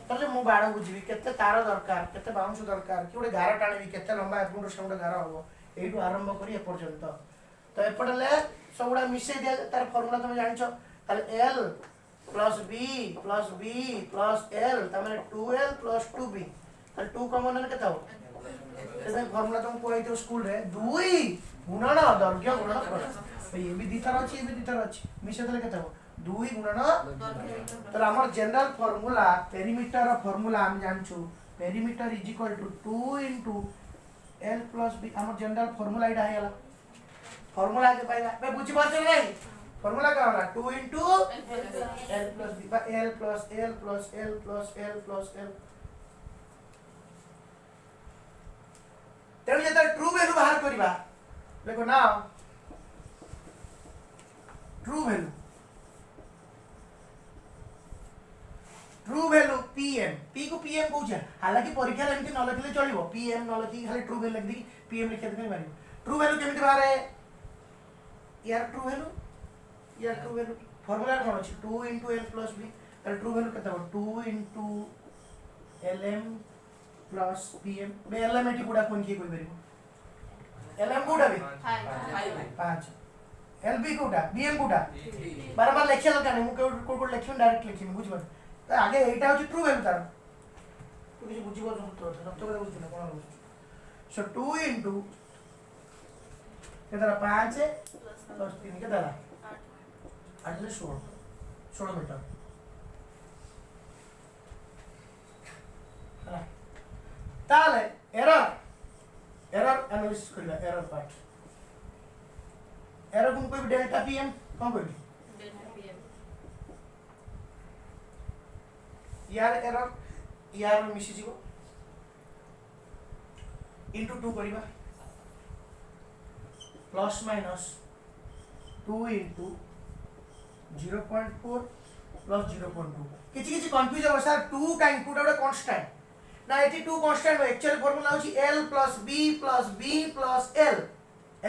तले मु बाड़ बुझी केते तार दरकार केते बाउंस दरकार कि गोटे गार टाणी केते लंबा एपुंड से गोटे गार हो एठू आरंभ करी ए पर्यंत तो एपटले सबुडा मिसे दिया तार फार्मूला तुम जानिछो ताले L plus B plus L तमे 2L plus 2B ताले 2 कॉमन ने केते हो से फार्मूला तुम कोइ तो स्कूल रे 2 गुणन दैर्घ्य गुणन प्रस्थ ये भी दिथर अछि मिसे तले केते हो 2 गुणन तो हमर जनरल फार्मूला पेरीमीटर फार्मूला हम जानछु perimeter is equal to 2 into L plus B हमर जनरल फार्मूला इडा हेला फार्मूला के पाइला बे बुझी पाछे नै फार्मूला का होला 2 into L plus B बा L plus L plus L plus L plus L तेणु जता ट्रू वैल्यू बाहर करिबा देखो ना ट्रू वैल्यू पीएम पी को पीएम कहूछ हालांकि परीक्षा रे एमती न लिखले चलिबो पीएम न लिखि खाली ट्रू वैल्यू लिख दी पीएम लिख दे मारिबो ट्रू वैल्यू केमिति बाहर यार ट्रू वैल्यू फार्मूला कोन अछि 2 into L plus B तर ट्रू वैल्यू केते हो 2 into LM plus PM बे LM एटी गुडा कोन की कोइ बेरिबो LM गुडा बे 5 LB गुडा BM गुडा बारंबार लेखिया दरकार नै मु को लेखियो डायरेक्ट लेखिम बुझबो त आगे एटा होची ट्रू वैल्यू तार तू किछ बुझिबो सत्य सत्य बुझिना कोन बुझ सो 2 into केतना 5 प्लस 3 केतना 8 ले 16 मीटर ହେଲା ताले एरर एनालिसिस करला एरर पार्ट एरर को कोई डेल्टा पीएम कौन कोई डेल्टा पीएम यार मिसी जीवो into 2 करिबा प्लस माइनस 2 into 0.4 प्लस 0.2 किछि कंफ्यूज हो सर 2 का इनपुट ओडा कांस्टेंट ना एटी 2 कांस्टेंट एक्चुअल फार्मूला होची l plus b plus l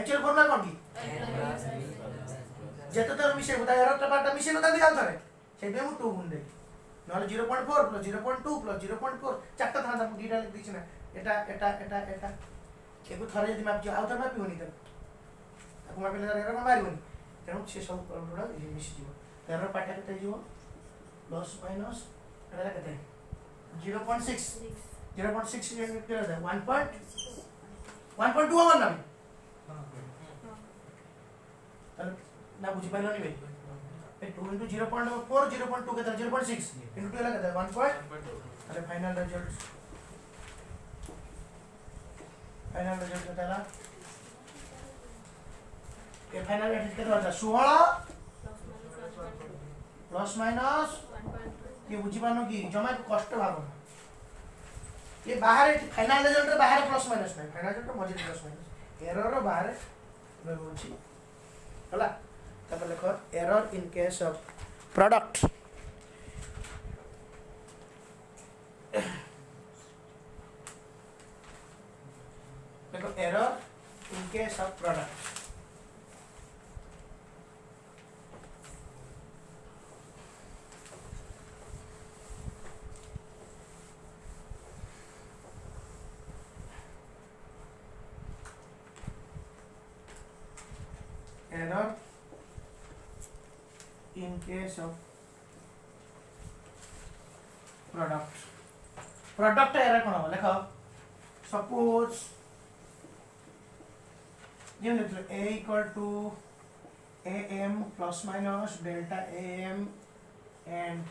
actual formula कोन की जेतो तर मिसे बता एरर टा पाटा मिसे बता दिया थरे सेबे मु 2 गुण दे नहले 0.4 plus 0.2 plus 0.4 चारटा था हम डीटा लिख दिछि ना एटा केबु थरे यदि माप आउ तर मापि होनी त ताको मापिले एरर मा मारिबोनी तेनु से सब कोडा मिसे जीवो एरर पाटा केते जीवो प्लस माइनस एटा केते 0.6 केते 1.2 होवन ना तले ना बुझी पाइलो नि भाई 2 into 0.4 0.2 केते 0.6 into 2 केते 1.2 तले फाइनल रिजल्ट केते ला ए फाइनल रिजल्ट केते होता 16 प्लस माइनस ये बुझी पानो कि जमा कष्ट भागो ये बाहर फाइनल रिजल्ट रे बाहर प्लस माइनस नहीं फाइनल रिजल्ट मजे प्लस माइनस एरर रो बाहर रहउछि हला तब लिखो error in case of product देखो error in case of product error in case of product error कोन हो देखो suppose unit a equal to am plus minus delta am and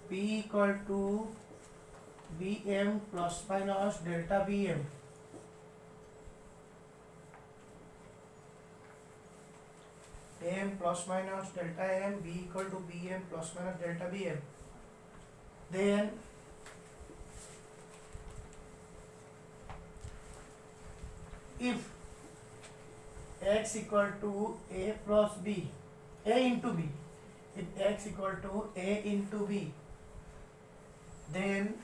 b equal to bm plus minus delta bm am plus minus delta am b equal to bm plus minus delta bm then if x equal to a plus b a into b if x equal to a into b then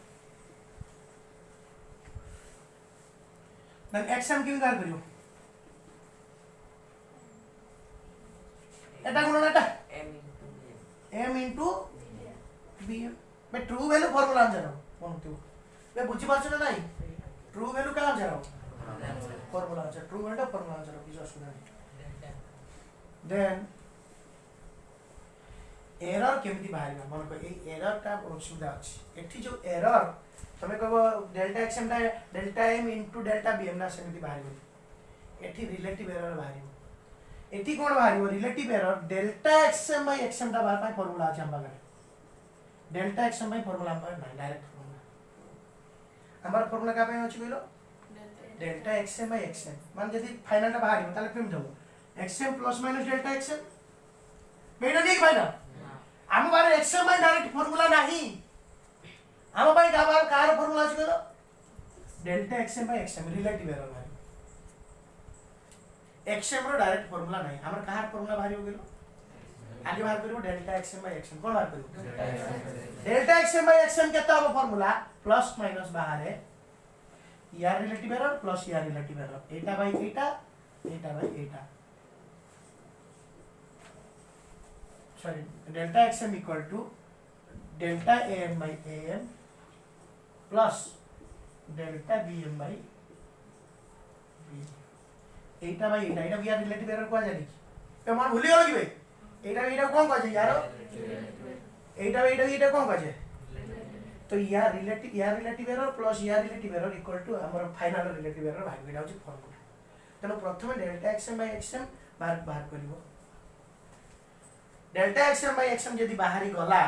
x हम क्यों कर करियो এটা গুণ এটা m into b मैं true value formula answer हो कोन तू मैं बुझी पाछ ना नहीं ट्रू वैल्यू का आंसर हो formula answer true value formula answer हो किछ असुविधा नहीं देन एरर केमिति बाहरिबा मन को ए एरर का असुविधा अछि एठी जो एरर तमे कहबो delta x m delta m into delta bm ना सेमिति बाहरिबो एठी रिलेटिव एरर बाहरिबो एटी कोन बाहरिबो relative error delta XM by x m ता बाहर पाई फार्मूला अछि हम बागरे डेल्टा एक्सएम बाय फार्मूला हम नाही डायरेक्ट फार्मूला हमर फार्मूला का पाई अछि कहिलो डेल्टा एक्सएम बाय एक्सएम मान जदी फाइनल ता बाहरिबो ताले केम देबो x m plus minus delta x m बेटा ठीक भाई ना हम बारे एक्सएम बाय डायरेक्ट फार्मूला नाही हम बाय का बार कार फार्मूला अछि कहिलो delta XM by x m relative error x m रो डायरेक्ट फार्मूला नहीं हमर कहार फार्मूला बाहर हो गेलो आगे बाहर करियो डेल्टा एक्सएम बाय एक्सएम कोन बाहर करियो डेल्टा एक्सएम बाय एक्सएम केता हो फार्मूला प्लस माइनस बाहर है यार रिलेटिव एरर प्लस यार रिलेटिव एरर एटा बाय एटा sorry delta xm equal to delta am by am plus delta bm by b एटा भाई एटा भी यार रिलेटिव एरर को जानी पे मान भूली गेल कि भाई एटा कोन कहै छै यार एटा कोन कहै छै तो या रिलेटिव एरर प्लस या रिलेटिव एरर इक्वल टू हमर फाइनल रिलेटिव एरर भाग एटा होची फॉर्मूला तनो प्रथम डेल्टा xm बाय xm बाहर करिवो डेल्टा xm बाय xm जदी बाहरी गला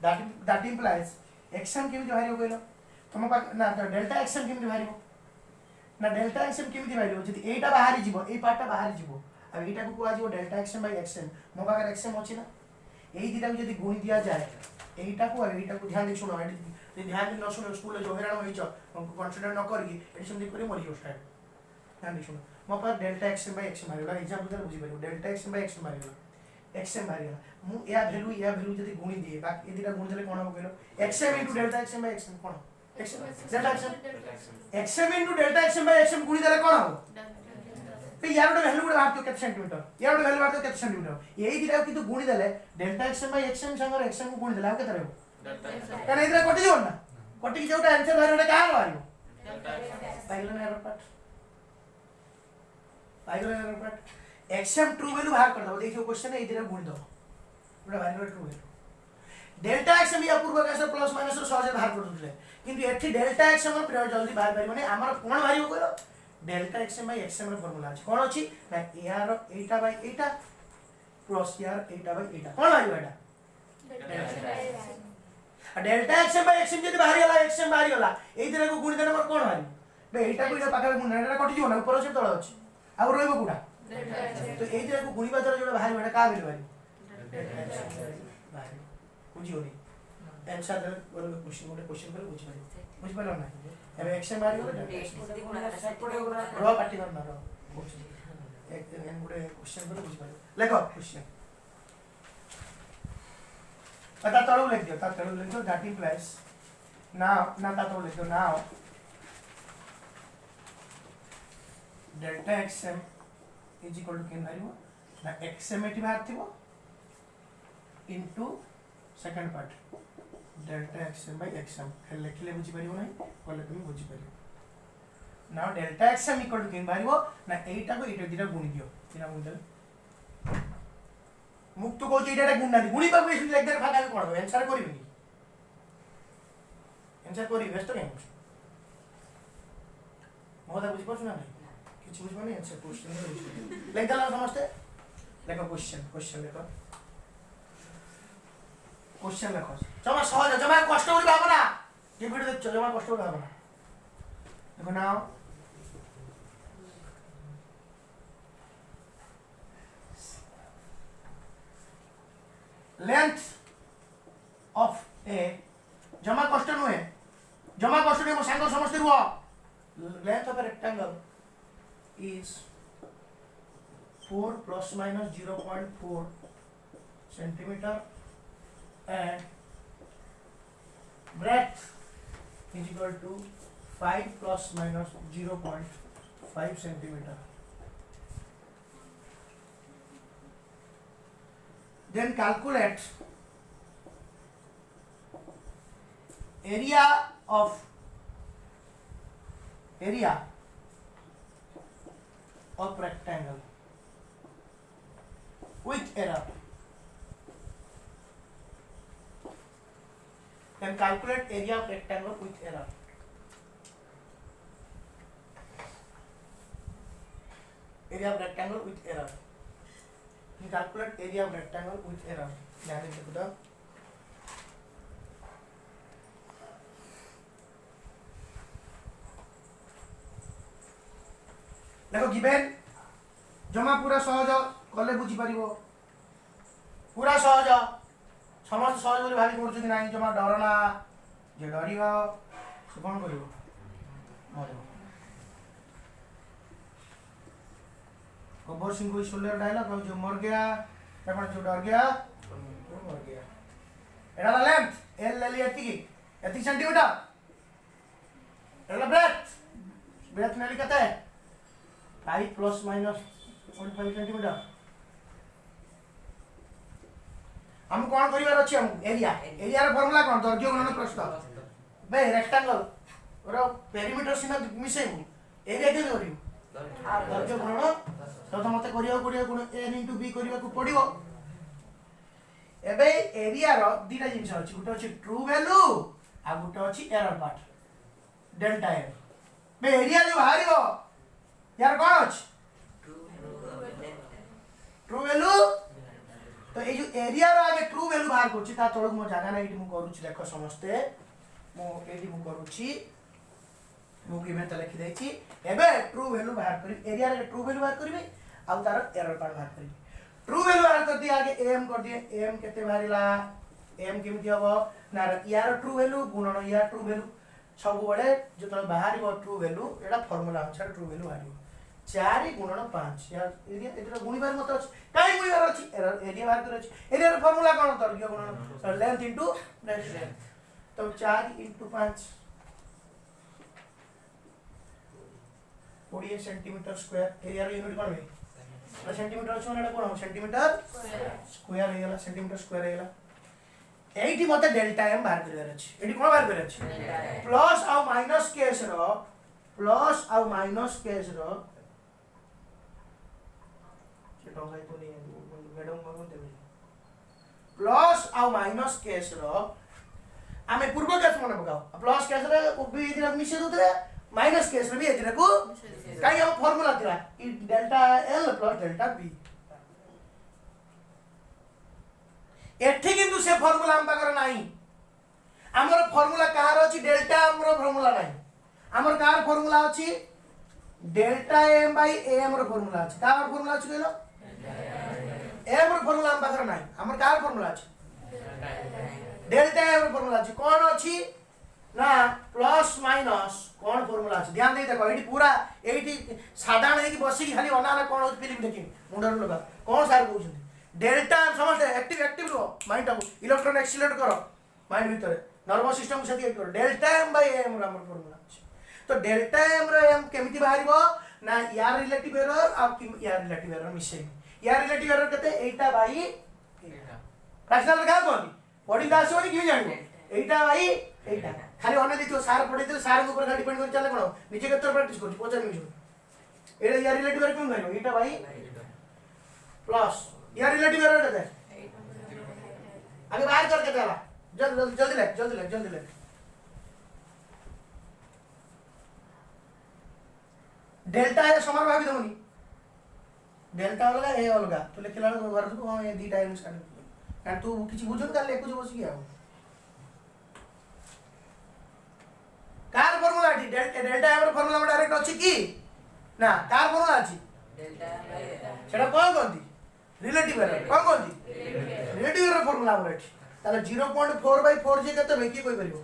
दैट इंप्लाइज xm केमि बाहरियो कहलो तुम ना तो डेल्टा xm केमि बाहरियो ना डेल्टा xm केमि बाहरियो जदी एटा बाहरी जीवो ए पार्टटा बाहरी जीवो अब एटा को कुआ जीवो डेल्टा xm बाय xm मो पाकर xm अछि ना एई दिटा को जदी गुणी दिया जाए एटा को ध्यान दे सुनो एटी ध्यान दे न सुनो स्कूल जो हैरान होइछ कंसीडर न करगी एटी समझ करी मरि जो स्टाइल ध्यान दे सुनो मो पर डेल्टा xm बाय xm मारिला एग्जांपल दे बुझी परियो डेल्टा xm बाय xm मारिला xm मारिला मु या वैल्यू जदी गुणी दिए बा ए दिटा गुणी देले कोन हो कहलो xm * delta xm by xm कोन delta xm * delta xm by xm गुणी देले कोन हो पे यार वैल्यू गुड बात केते सेंटीमीटर यार वैल्यू बात केते सेंटीमीटर यही दिटा किंतु गुणी देले delta xm by xm Sengar xm को गुणी देले आ केते रहबो कारण इधर कटि जोन ना कटि जोटा आंसर बाहर का बाहरियो पाइलन error part xm true value बाहर कर दो देखियो क्वेश्चन है इधर गुणी दो पूरा value true value delta xm या पूर्व का प्लस माइनस रो सहज बाहर कर दउले किंतु एठी डेल्टा xm पूरा जल्दी बाहर पाइबो नै हमर कोन बाहरियो कहलो delta xm by xm row formula अछि कोन अछि ना यार एटा बाय एटा प्लस यार एटा by Etah cone बाहरियो Etah delta xm by xm जदी बाहरी होला xm बाहरी होला एई दिना को गुणी देना कोन बाहरी बे एटा को एटा पाखा गुणी एटा कटि जो ना ऊपर से तळ अछि आ रहइबो कुडा तो एई दिना को गुणी बाजार जोडा बाहरी एटा का भेलु बाहरी बुझियो नि आंसर दे क्वेश्चन पर बुझि पालो ना एबे xm बाहरी होला रो पार्टी करना रो एक एन गुडे क्वेश्चन पर बुझि पालो लेखो क्वेश्चन पता तळो लिख दियो दैट इंप्लाइज नाउ ना ता तळो लिख दो now delta xm is equal to केन भारियो ना xm एटी बाहर थिबो into second part delta xm by xm खेल लिखले बुझि परियो नै कहले तुम बुझि परियो now delta xm equal to केन भारियो ना एटा को एटा दिटा गुणी दियो तिना गुणी दे मुक्त को एटा गुण ना गुणी पाबो एसि लाइक दैट फाका कोन आंसर करिबि आंसर करि व्यस्त नै मोदा बुझि पछ ना किछ बुझ माने आंसर क्वेश्चन लाइक दला समझते देखो क्वेश्चन देखो क्वेश्चन देखो जमा सहज जमा कष्ट करि भाबना ये वीडियो देख जमा कष्ट करि भाबना देखो नाउ length of a जमा कष्ट नुहे जमा कष्ट ने सांग समझते रुआ length of a rectangle is 4 plus minus 0.4 centimeter and breadth is equal to 5 plus minus 0.5 centimeter. Then calculate area of rectangle with error. Then calculate area of rectangle with error. Area of rectangle with error. Calculate area of rectangle with error. ध्यान दीजिए बेटा देखो given जमा पूरा सहज कले बुझी पारिबो पूरा सहज समस्त सहज बोली भाबी करछु कि नाही जमा डरना जे डरियो से कोन करिवो मरियो गब्बर सिंह को सुनले डायलॉग जो मर गया अपन जो डर गया वो मर गया एड़ा लेंथ एल ले लिया एती सेंटीमीटर एड़ा ब्रेथ ने लिखते है 5 प्लस माइनस 45 सेंटीमीटर हम कोन करिवार अछि हम एरिया रो फार्मूला कोन दर्घ्य गुणन प्रस्थ बे रेक्टेंगल रो पेरीमीटर सीमा मिसेमु एरिया के करियो दर्घ्य गुणन तो मते करियो गुण n * b करिवा को पडिवो एबे एरिया रो दीटा जिंस अछि गुटा अछि ट्रू वैल्यू आ गुटे अछि एरर पार्ट डेल्टा एम बे एरिया जो बाहरिबो यार कोन अछि ट्रू वैल्यू तो ये जो एरिया रो आगे ट्रू वैल्यू बाहर करछि ता तळक मो जागा नै मु करूछि देखो समस्ते मो एडी मु करूछि मु गिवन त लिखि दैछि एबे ट्रू वैल्यू बाहर करी एरिया रे ट्रू वैल्यू बाहर करबे आ तार एरर पार्ट बाहर करी ट्रू वैल्यू बाहर कर दिया आगे एम कर दिए एम केते बाहरिला एम केमति हबो ना यार ट्रू वैल्यू गुणन यार ट्रू वैल्यू सब बळे जतले बाहरिबो ट्रू वैल्यू एडा फार्मूला अनुसार ट्रू वैल्यू बाहरिबो 4 गुणन 5 यार एरिया एटा गुणिबार मत अछि काई गुणिबार अछि एरर एरिया बाहर कर अछि एरिया रो फार्मूला कोन तर्क गुणन लेंथ इनटू ब्रेथ लेंथ तो 4 * 5 40 सेंटीमीटर स्क्वायर एरिया रो यूनिट कोन बे सेंटीमीटर अछि माने कोन सेंटीमीटर स्क्वायर हेला सेंटीमीटर स्क्वायर हेला एठी मते डेल्टा एम बाहर करबार अछि एठी कोन बाहर करबार अछि प्लस आ माइनस केस रो प्लस आ माइनस केस रो से टंगाई तो नहीं मैडम मागो देबे प्लस आ माइनस केस रो आमे पूर्व केस मने पकाओ प्लस केस रे भी इधर मिसे दोतरे माइनस केस रे भी इधर को काई हम फार्मूला दिला इ delta l plus delta b एठी किंतु से फार्मूला हम पाकर नाही हमर फार्मूला कहार अछि डेल्टा हमर फार्मूला नाही हमर कहार फार्मूला अछि डेल्टा एम बाय एम रो फार्मूला अछि कहार फार्मूला अछि कहलो एम रो फार्मूला हम पाकर नाही हमर कहार फार्मूला अछि डेल्टा एम रो फार्मूला अछि कोन अछि ना प्लस माइनस कोन फार्मूला अछि ध्यान दे देखो एठी पूरा एठी साधारण है कि बसी की खाली अनाना कोन फिल्म देखि मुंडर लगा कोन सार कहउछन डेल्टा समझते एक्टिव रो माइंड को इलेक्ट्रॉन एक्सीलरेट करो माइंड भीतर नर्वस सिस्टम को सेट करो डेल्टा एम बाय एम रो हमर फार्मूला तो डेल्टा एम रो एम केमिति बाहरिबो ना यार रिलेटिव एरर आ यार रिलेटिव एरर मिसे यार रिलेटिव एरर कते एटा बाई एटा प्रश्न लगा कोनी बॉडी दास होनी कि जानिबो एटा बाई एटा खाली अने दितो सार पढिते सार ऊपर का डिपेंड कर चले कोन नीचे केतर प्रैक्टिस करछि पचार मिनिट एटा यार relative error cone बाहरिबो Etah by plus यार रिलेटिव एरर कते आगे बाहर कर के चला जल्दी ले डेल्टा है समान भाग दमनी डेल्टा अलग है अलग तो लेखला घर को हां ये दीटा यूज कर कारण तू किछि बुझन कर ले कुछ बस गया कार फार्मूला डी डेल्टा एम फार्मूला में डायरेक्ट अछि की ना कार फार्मूला अछि डेल्टा सेटा कोन कोंदी रिलेटिव एरर कोन कोंदी रिलेटिव एरर फार्मूला बोले ताले 0.4/4 जे कते बेकी कोइ परिबो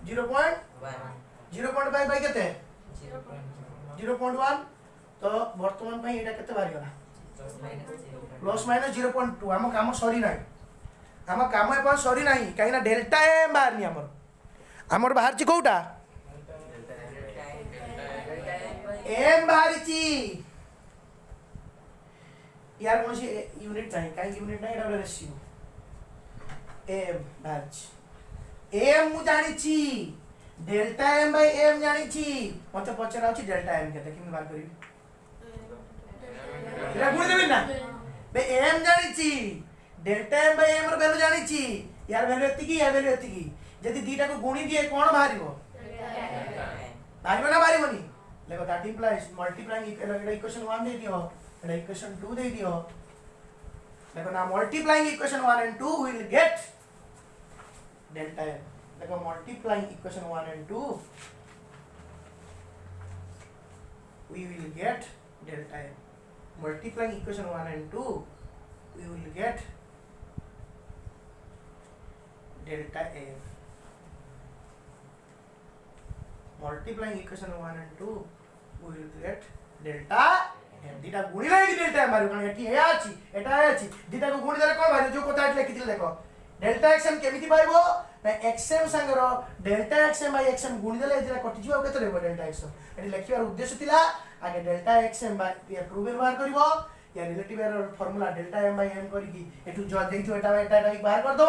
0.5 बाय कते 0.1 तो वर्तमान पे एटा कते बारी गला प्लस माइनस 0.2 हम काम सरी नाही हम काम ए पर सरी नाही काई ना डेल्टा एम बाहर नि हमर बाहर छि कोउटा एम बाहर छि यार कोन सी यूनिट नाही काई यूनिट नाही एटा रेशियो एम बाहर छि एम मु जानि छि डेल्टा एम बाय एम जानि छि मते पचरा अछि डेल्टा एम केते किम बात करिवि एला गुण देबे ना बे एम जानि छि डेल्टा एम बाय एम रो वैल्यू जानि छि यार वैल्यू एति की यार वैल्यू एति की जदि दीटा को गुणी दिए कोन बाहरिबो बाहरिबो ना बाहरिबोनी लेको दैट इंप्लाइज मल्टीप्लाइंग इक्वेशन 1 दे दियो एटा इक्वेशन 2 दे दियो लेको ना multiplying equation 1 and 2 we will get delta m देखो multiplying equation 1 and 2 we will get delta m multiplying equation 1 and 2 we will get delta m multiplying equation 1 and 2 we will get delta m दीटा गुणी लागी delta m मारू कोन एठी हे आछि एटा हे आछि दीटा को गुणी देले कोन भाई जो कोता लिखि दिले देखो डेल्टा xm केमिति पाइबो ना xm Sengar delta xm by xm गुणी देले एटा कटि जिवो केते लेबो डेल्टा xm एठी लिखिबार उद्देश्य थिला आगे डेल्टा xm बाय या ट्रू व्यवहार करबो या relative error formula delta m by m करी की एठु जो देखियो एटा बाहर कर दो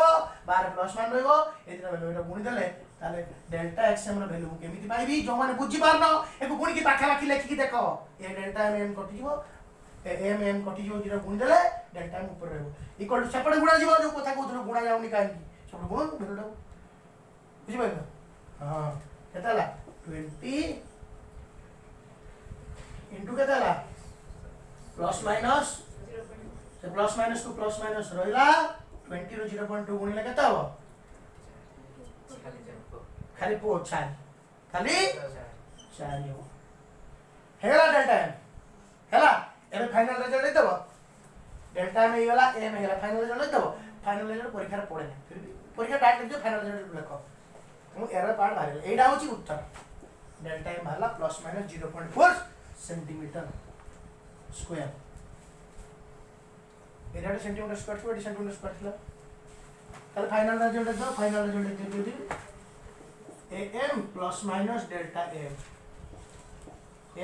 बाहर प्लस मान रहइबो एटा वैल्यू एटा गुणी देले ताले डेल्टा xm रो वैल्यू केमिति पाइबी जो माने बुझी पारनो एको गुणी की पाखा पाखी लिखि की देखो ये डेल्टा m कटि जिवो m कटि जिवो जेरा गुणी देले डेल्टा m ऊपर रहइबो इक्वल टू सेपरेट गुणा जिवो जो कथा कहउथलो गुणा जाउनी काहे की सब गुण वैल्यूटा बुझिपाइल हाँ केते हला 20 इनटू केते हला प्लस माइनस से प्लस माइनस को प्लस माइनस रहिला 20 रो 0.2 गुणिले केते हबो खाली 4 4 खाली 4 हो हेला डेल्टा एम हेला एबे फाइनल रिजल्ट देबो डेल्टा एम हेला एम हेला फाइनल रिजल्ट देबो फाइनल रिजल्ट परीक्षा रे पड़े फिर भी परीक्षा डायरेक्ट लिखो फाइनल रिजल्ट लेखो मु एरर पार्ट बाहर एडा होची उत्तर डेल्टा एम हला plus minus 0.4 centimetre square area centimetre square को सेंटीमीटर स्क्वायर थिला ताले फाइनल रिजल्ट दो फाइनल रिजल्ट दे a m plus minus delta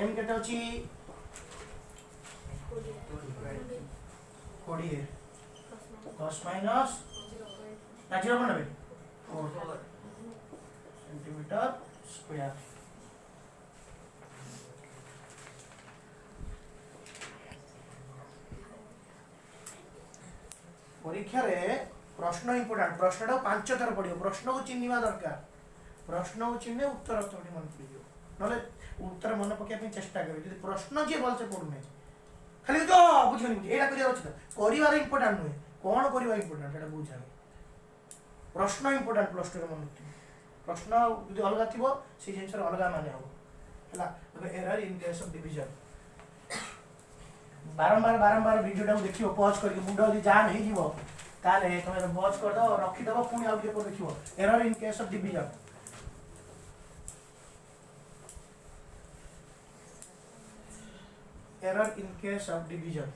m केते होची 20 प्लस माइनस ना 0.9 सेंटीमीटर स्क्वायर परीक्षा रे प्रश्न इंपोर्टेंट प्रश्नटा 5 थर पड़ियो प्रश्न को चिन्हवा दरकार प्रश्न को चिन्हे उत्तर थोड़ी मन पड़ियो नले उत्तर मन पके पे चेष्टा करी यदि प्रश्न जे बोल से पढुने खाली तो बुझनी एटा करिया अछि करिवार इंपोर्टेंट नुहे कोन करिवा इंपोर्टेंट एटा बुझा प्रश्न इंपोर्टेंट प्लस 2 रे मन प्रश्न यदि अलगा थिबो से जिंसर अलगा माने हो हला error in case of division बारंबार वीडियो टाକୁ ଦେଖିବ पॉज करके मुंडा यदि जाम हे जीवो ताले तमे पॉज कर दो रखि दबो पुनी आउ के देखिवो error in case of division error in case of division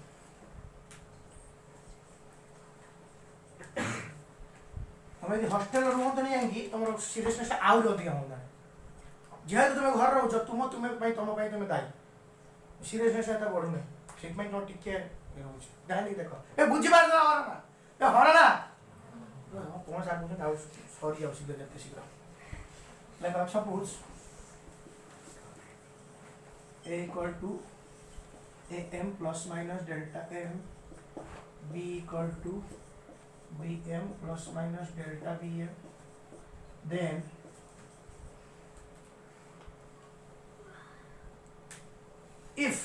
हम यदि हॉस्टल रूम तो नहीं आएंगी तुम सीरियसनेस आउट अधिक होता जेहेतु तुम घर रोच तुम्हें तुम तुम दायी सीरियसनेस एत बढ़ुना ठीक में तो टिके रहउछ देखो ए बुझी बार ना ए हरना कौन सा बुझ आउ सॉरी आउ शीघ्र जते शीघ्र लेकिन suppose a equal to am plus minus delta m b equal to bm plus minus delta bm then if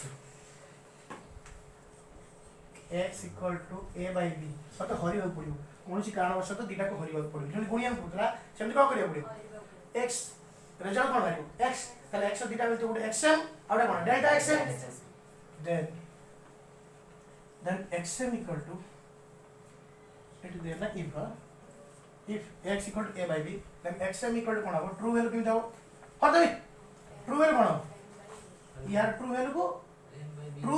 x equal to a by b सत हरिवा पड़ियो कोनसी कारणवश तो दीटा को हरिवा पड़ियो जने गुणिया पुतला सेमति को करिया पड़ियो x रिजल्ट कोन आइयो x ताले x दीटा में तो गुड xm आउडा कोन delta xm then xm equal to इट दे ना if x equal to a by b then xm equal to कोन हो ट्रू वैल्यू किम जाओ हर दे ट्रू वैल्यू कोन हो यार ट्रू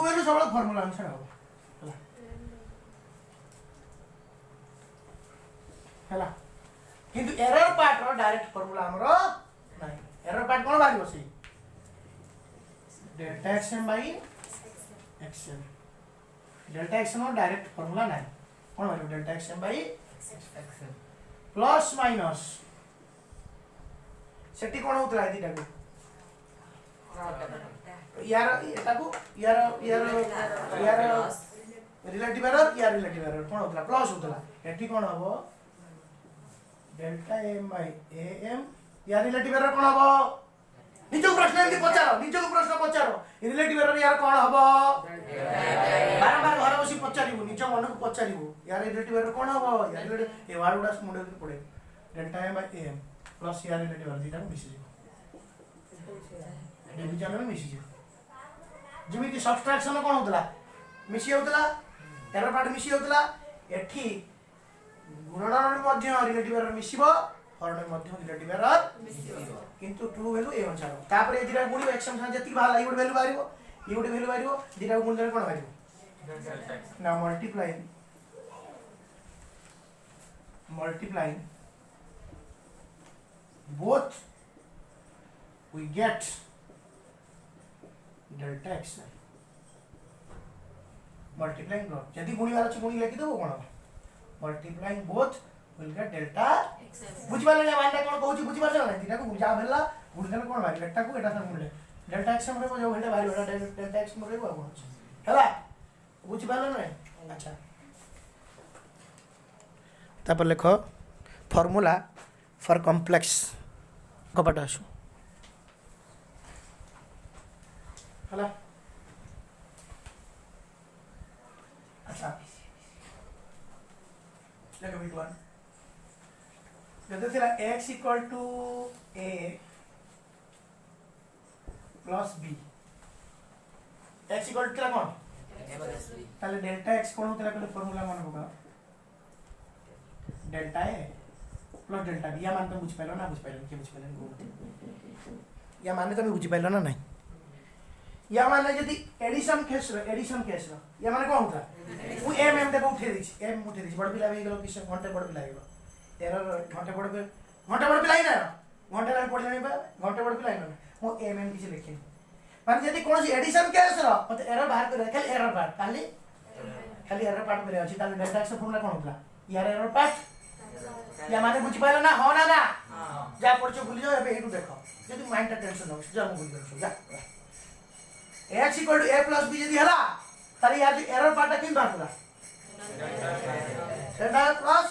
वैल्यू सब फार्मूला आंसर हो हैला किंतु एरर पार्ट रो डायरेक्ट फार्मूला हमरो नाही एरर पार्ट कोन बारी बसी delta xm by xm delta xm रो डायरेक्ट फार्मूला नाही कोन बारी delta xm by xm plus minus सेटी कोन होतला दीटा को यार एटा को यार रिलेटिव एरर कोन होतला प्लस होतला एटी कोन हबो डेल्टा m बाय am या रिलेटिव एरर कोन हबो निजो प्रश्न एमती पचारो रिलेटिव एरर यार कोन हबो बारंबार घर बसी पचारिबो निजो मन को पचारिबो यार रिलेटिव एरर कोन हबो यार रिलेटिव ए वर्ड उडा मुंडे पड़े delta m by am plus यार रिलेटिव एरर दीटा मिसी जे डिवीजन में मिसी जे जेमिति सब्ट्रैक्शन कोन होतला मिसी होतला एरर पार्ट मिसी होतला एठी गुणन मध्य रिलेटिव एरर मिसिबो हरण मध्य रिलेटिव एरर मिसिबो किंतु ट्रू वैल्यू ए अनुसार तापर ए दिरा गुणी एक्शन सा जति बाला ई वैल्यू बारिबो ई वैल्यू बारिबो दिरा गुण जने कोन बारिबो ना multiplying both we get delta x multiplying both यदि गुणी वाला गुणी लिखि देबो कोन multiplying both will get delta x बुझि पाले ना वांडा कोन कहूची बुझि पाले ना दिना को जा भेला गुणी देले कोन बारी एटा को एटा सा गुणले delta x हमरे जो हेडे बारी एटा delta x हमरे को कोन हैला बुझि पाले ना अच्छा तापर लिखो formula for complex कपाट आसु हला अच्छा देखो बिट 1 जदि थिला x equal to a plus b x equal to कौन ताले डेल्टा x कौन होता है फॉर्मूला मन होगा delta a plus delta b या मान तो बुझ पाइलो ना बुझ पाइलो के बुझ पाइलो या मान तो बुझ पाइलो ना नहीं या मान यदि एडिशन केस रो या मान कौन होता वो m m देखो उठे दिस m उठे दिस बड़ पिला गेलो किस घंटे बड़ पिला गेलो एरर घंटे बड़ पिला ना घंटे लाइन पड़ जाने घंटे बड़ पिला ना वो m m किसी लिखे मान यदि कौन सी एडिशन केस रो मत एरर बाहर कर खाली एरर पार्ट खाली एरर पार्ट में अछि ताले डेल्टा x फॉर्मूला कौन होता यार एरर पार्ट या माने बुझ पाइलो ना हो ना ना जा पड़छो भूल जाओ एबे एटू देखो यदि माइंड का टेंशन हो जा भूल जाओ जा x equal to a plus b यदि हला तारे यार एरर पार्ट किन बात होला डेल्टा प्लस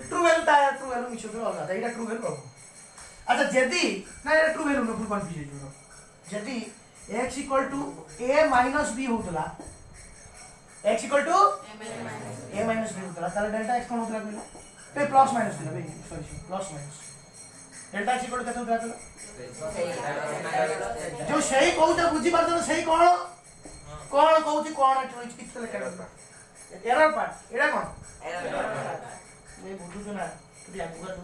ट्रू वैल्यू ता ट्रू वैल्यू मिछो तो होगा एटा ट्रू वैल्यू होगा अच्छा यदि ना एटा ट्रू वैल्यू न फुल कंफ्यूजन हो यदि x equal to a minus b होतला x equal to a minus b होतला तारे डेल्टा x कोन होतला कहला पे प्लस माइनस दिला बे sorry plus minus delta x equal to केते होतला जो सही कहउता बुझी पारछन सही कोन कोन कहउती कोन ट्रुइच किते लेखा एरर पार्ट एडा कोन एरर पार्ट मैं बुझु तो ना तू आगुगा तू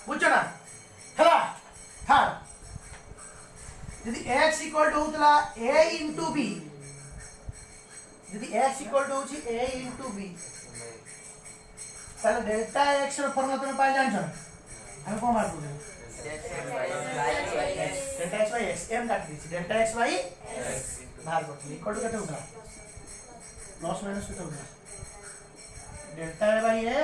बुझो ना हला हां यदि x इक्वल टू होतला a into b यदि x इक्वल टू होची a into b ताले डेल्टा x रो फॉर्मूला तुम पाइ जान छ हम को मार दे delta x by x m काट दी डेल्टा x by x बाहर कर इक्वल टू केते होगा प्लस माइनस केते होगा डेल्टा by a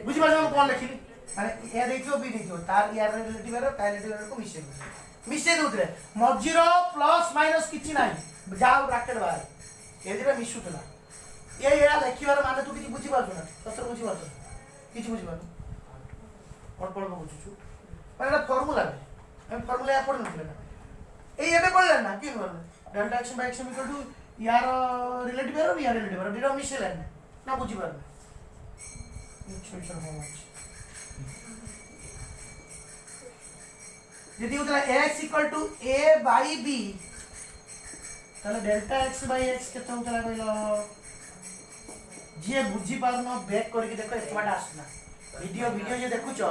बुझी बाजू में कौन लिखिली माने ए देखियो बी देखियो तार यार रिलेटिव एरर काइनेटिक एरर को मिशे दोतरे मजीरो प्लस माइनस किछि नाही जाओ ब्रैकेट बाहर एदिरा मिशुतला ये एरा देखिबार माने तू किछि बुझी पाछो ना सतर बुझी पाछो किछि बुझी पाछो और पढ़ बुझुछु पर एटा फार्मूला हम फार्मूला या पढ़ नथिले ना ए एबे पढ़ले ना कि बोल delta x by x equal to यार रिलेटिव एरर यार रिलेटिव एरर दिरा मिशेला ना बुझी पार इक्वेशन हो यदि उतरा x equal to a by b ताले डेल्टा x by x केते उतरा कहलो जे बुझी पारनो बैक करके देखो एक बार आसना वीडियो जे देखुचो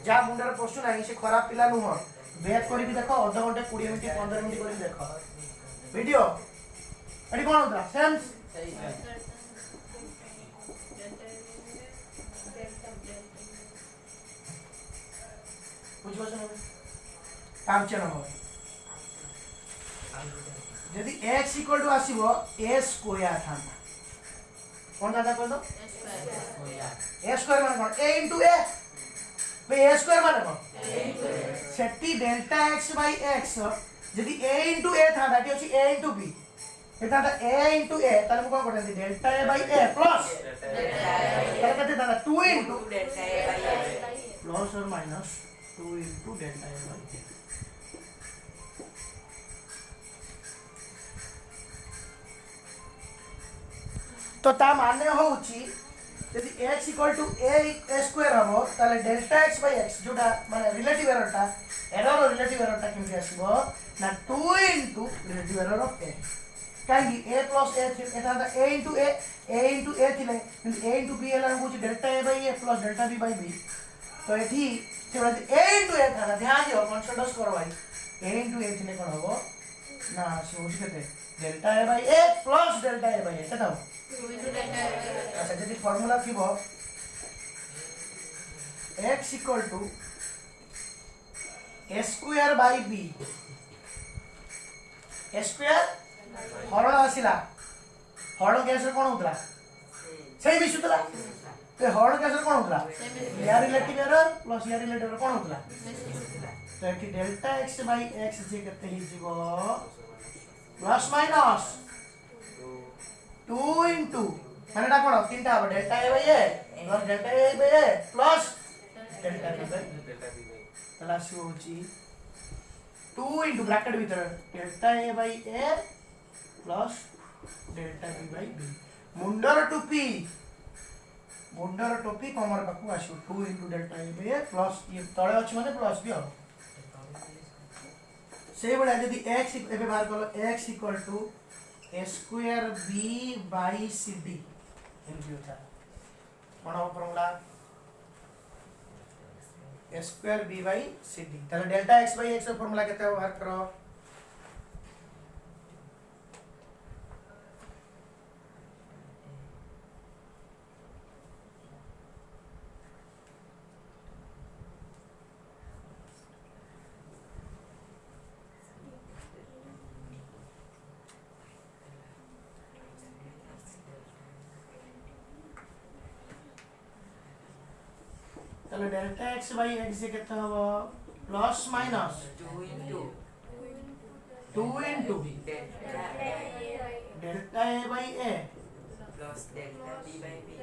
जा मुंडर प्रश्न नाही से खराब पिला नु बैक करके देखो आधा घंटे 20 मिनिट 15 मिनिट करके देखो वीडियो एडी कोन होता सेम बुझो सुनो काम चलो हो यदि x इक्वल टू आसीबो a स्क्वायर था कौन दादा कह दो a स्क्वायर माने कौन a into a बे a स्क्वायर माने कौन सेटी डेल्टा x by x यदि a into a था that is a into b एटा a into a ताले को कोन delta a by a plus ताले कते दादा 2 into delta a by a plus और minus 2 into delta a by a तो ता माने होउची यदि x equal to a square हबो ताले डेल्टा x by x जोटा माने रिलेटिव एरर और रिलेटिव एरर ता केमि आसीबो ना 2 into relative error of a काई a plus a Etah a into a थिले किंतु a इनटू b एला होउची delta a by a plus delta b by b तो एठी सेबा a इनटू a था ध्यान दियो कंसिडर करो भाई a इनटू a थिले कोन हबो ना से होउची केते delta a by a plus delta a by a केता हो अच्छा यदि फार्मूला थी वो x equal to a square by b a square हरण आसिला हरण कैसे कोन होतला सही मिसुतला ते हरण कैसे कोन होतला या रिलेटिव एरर प्लस या रिलेटिव एरर कोन होतला तो एटी डेल्टा x बाय x जे केते ही जीवो प्लस माइनस 2 into मानेटा कोन तीनटा delta a by a plus delta A by A plus delta B by plus होची 2 into ब्रैकेट भीतर delta A by A plus delta B by B मुंडर टोपी कमर पाखु आसो 2 into delta A by A plus ये तळे अछि माने प्लस बी हो से बडा यदि x एबे बाहर कलो x equal to a square b by cd एमपी होता कोन हो formula a square b by cd ताले delta x by x formula केते बाहर करो ताले डेल्टा x बाय x से केते हो plus minus 2 into delta a by a plus delta b by b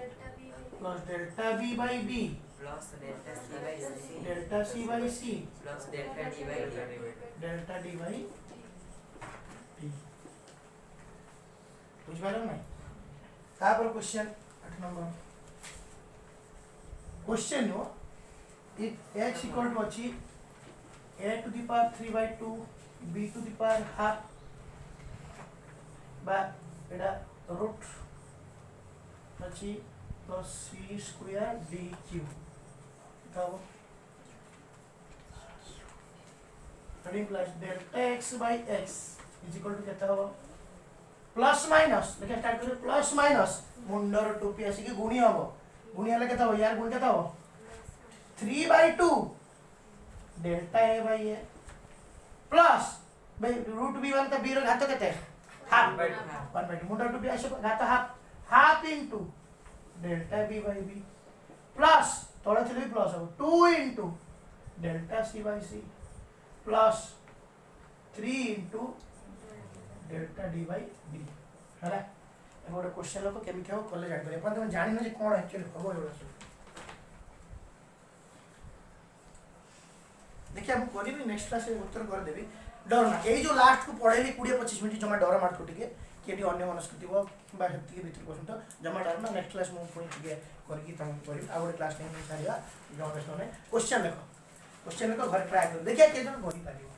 plus delta b by b plus delta c by c delta c by c plus delta d by d delta d by d बुझ पारो ना तापर question 8 number question हो if x equal to अछि a to the power 3 by 2 b to the power half बा एडा root अछि plus c square d cube बताओ ready plus delta x by x is equal to केता हो plus minus लेकिन start करियो plus minus मुंडर टोपी आसी कि गुणी हबो गुणी हले केता हो यार गुण केता हो 3 by 2 delta a by a plus भाई रूट b1 का b रो घात केते हाफ 1 by 2 मुंडर टोपी आसी घात half into delta b by b plus तळे थिले प्लस हो 2 into delta c by c plus 3 into delta d by b हला एगोटे क्वेश्चन लोक केमिति हो कॉलेज जानि पर अपन तुम जानि न जे कोन एक्चुअली हो एगोटा सब देखिए हम करी नेक्स्ट क्लास में उत्तर कर देबी डर ना ए जो लास्ट को पढेली 20-25 मिनिट जमा डर मार टिके केटी अन्य मनस्कृति हो बा हेति के भीतर पसंद जमा डर ना नेक्स्ट क्लास में पुणी टिके करकी तम करी आ गोटे क्लास टाइम में सारिया जमा बेस्ट ने क्वेश्चन देखो घर ट्राई कर देखिए के जन करि पारियो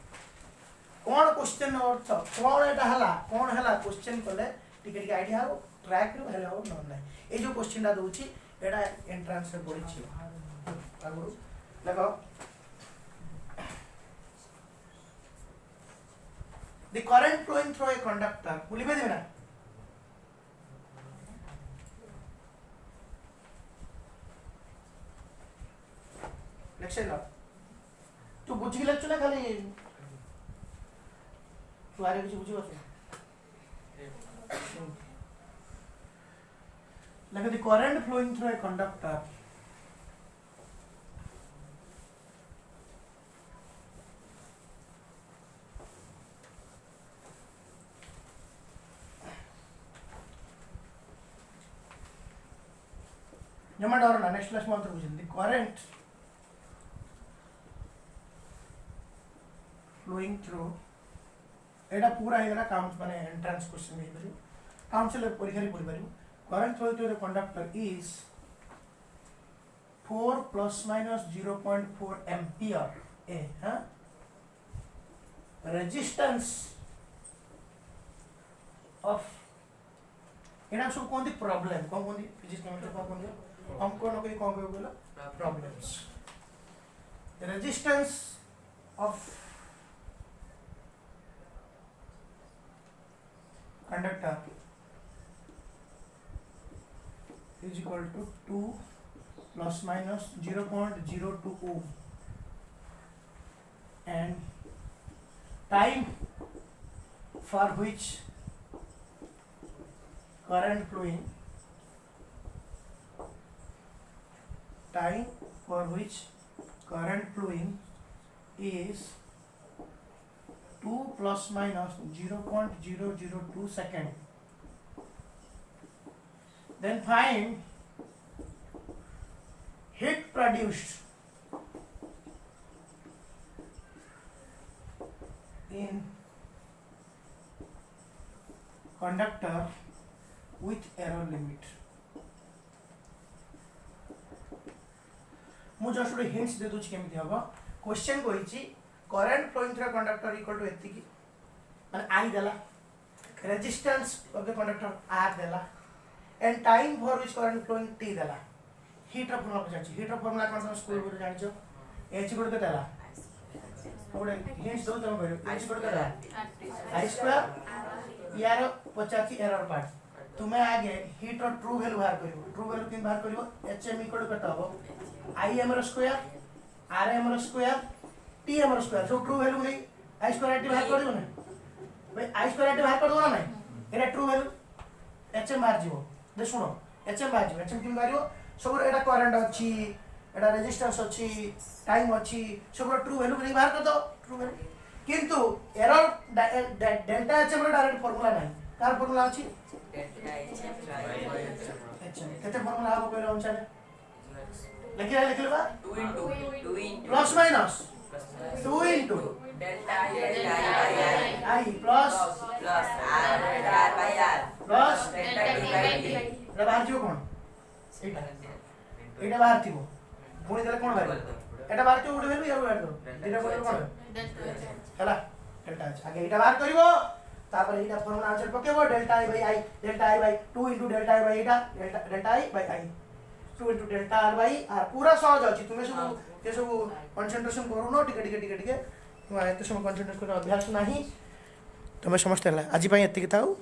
कोन क्वेश्चन अर्थ कोन एटा हला कोन हला क्वेश्चन कले टिके टिके आईडिया हो ट्राई करू हेले हो न नै ए जो क्वेश्चन दा दोछि एटा एंट्रेंस में पड़ी छी आगु देखो the current flowing through a conductor बुलिबे देना लेक्चर लो तू बुझी लेक्चर ना खाली तू आरे कुछ बुझी बस like the current flowing through a conductor जमा डर ना नेक्स्ट क्लास में अंतर बुझिन द करंट फ्लोइंग थ्रू एटा पूरा हेगला काउंट माने एंट्रेंस क्वेश्चन में करियो काउंसिल परीक्षा रे पढ़ि पारियो current flowing through the conductor is 4 plus minus 0.4 ampere ए हां रेजिस्टेंस ऑफ एना सब कोन दी प्रॉब्लम कोन दी फिजिक्स में कोन दी हम कोन कोई कोन बोला problems the resistance of conductor is equal to 2 plus minus 0.02 ohm and time for which current flowing is 2 plus minus 0.002 second. Then find heat produced in conductor with error limit. मु just गोटे hints दे दूची केमिति हबो question कोइची current flowing through conductor equal to एतिकी माने I देला resistance of the conductor R देला and time for which current flowing T देला हीट ऑफ फॉर्मूला पचाची हीट ऑफ फॉर्मूला कोन स्कूल गुरु जानिछो एच गुड के देला गोटे हिंट्स दो तम करियो एच गुड के देला आई स्क्वायर यार पचाची एरर पार्ट तुम्हें आगे हीट और ट्रू वैल्यू बाहर करियो ट्रू वैल्यू किन बाहर करियो एचएम इक्वल टू कत हबो i m square r m square t m square जो ट्रू वैल्यू नहीं आई स्क्वायर टी बाहर करियो ना भाई आई स्क्वायर टी बाहर कर दो ना नहीं एटा ट्रू वैल्यू एचएम बाहर जीवो दे सुनो एचएम बाहर जीवो एचएम किन बाहरियो सब एटा करंट अछि एटा रेजिस्टेंस अछि टाइम अछि सब ट्रू वैल्यू नहीं बाहर कर दो ट्रू वैल्यू किंतु एरर डेल्टा एचएम रो डायरेक्ट फार्मूला नहीं कार फार्मूला अछि एचएम केते फार्मूला हबो कहलो अनुसार लिखले बा 2 into plus minus 2 into delta I I plus plus R delta R by R plus delta D by D एटा बाहर जीवो कोन एटा बाहर थिबो पुणी देले कोन बाहर एटा बाहर तो उडे भेलु या बाहर दो एटा कोन कोन हला डेल्टा एच आगे एटा बाहर करिवो तापर एटा फॉर्मूला आंसर पकेबो delta I by 2 into delta I by एटा delta I by I 2 into delta R by R पूरा सहज अछि तुमे सब के सब कंसंट्रेशन करूनो टिके तुम एते सब कंसंट्रेट कर अभ्यास नाही तुमे समझते हला आज पई एतिक थाउ।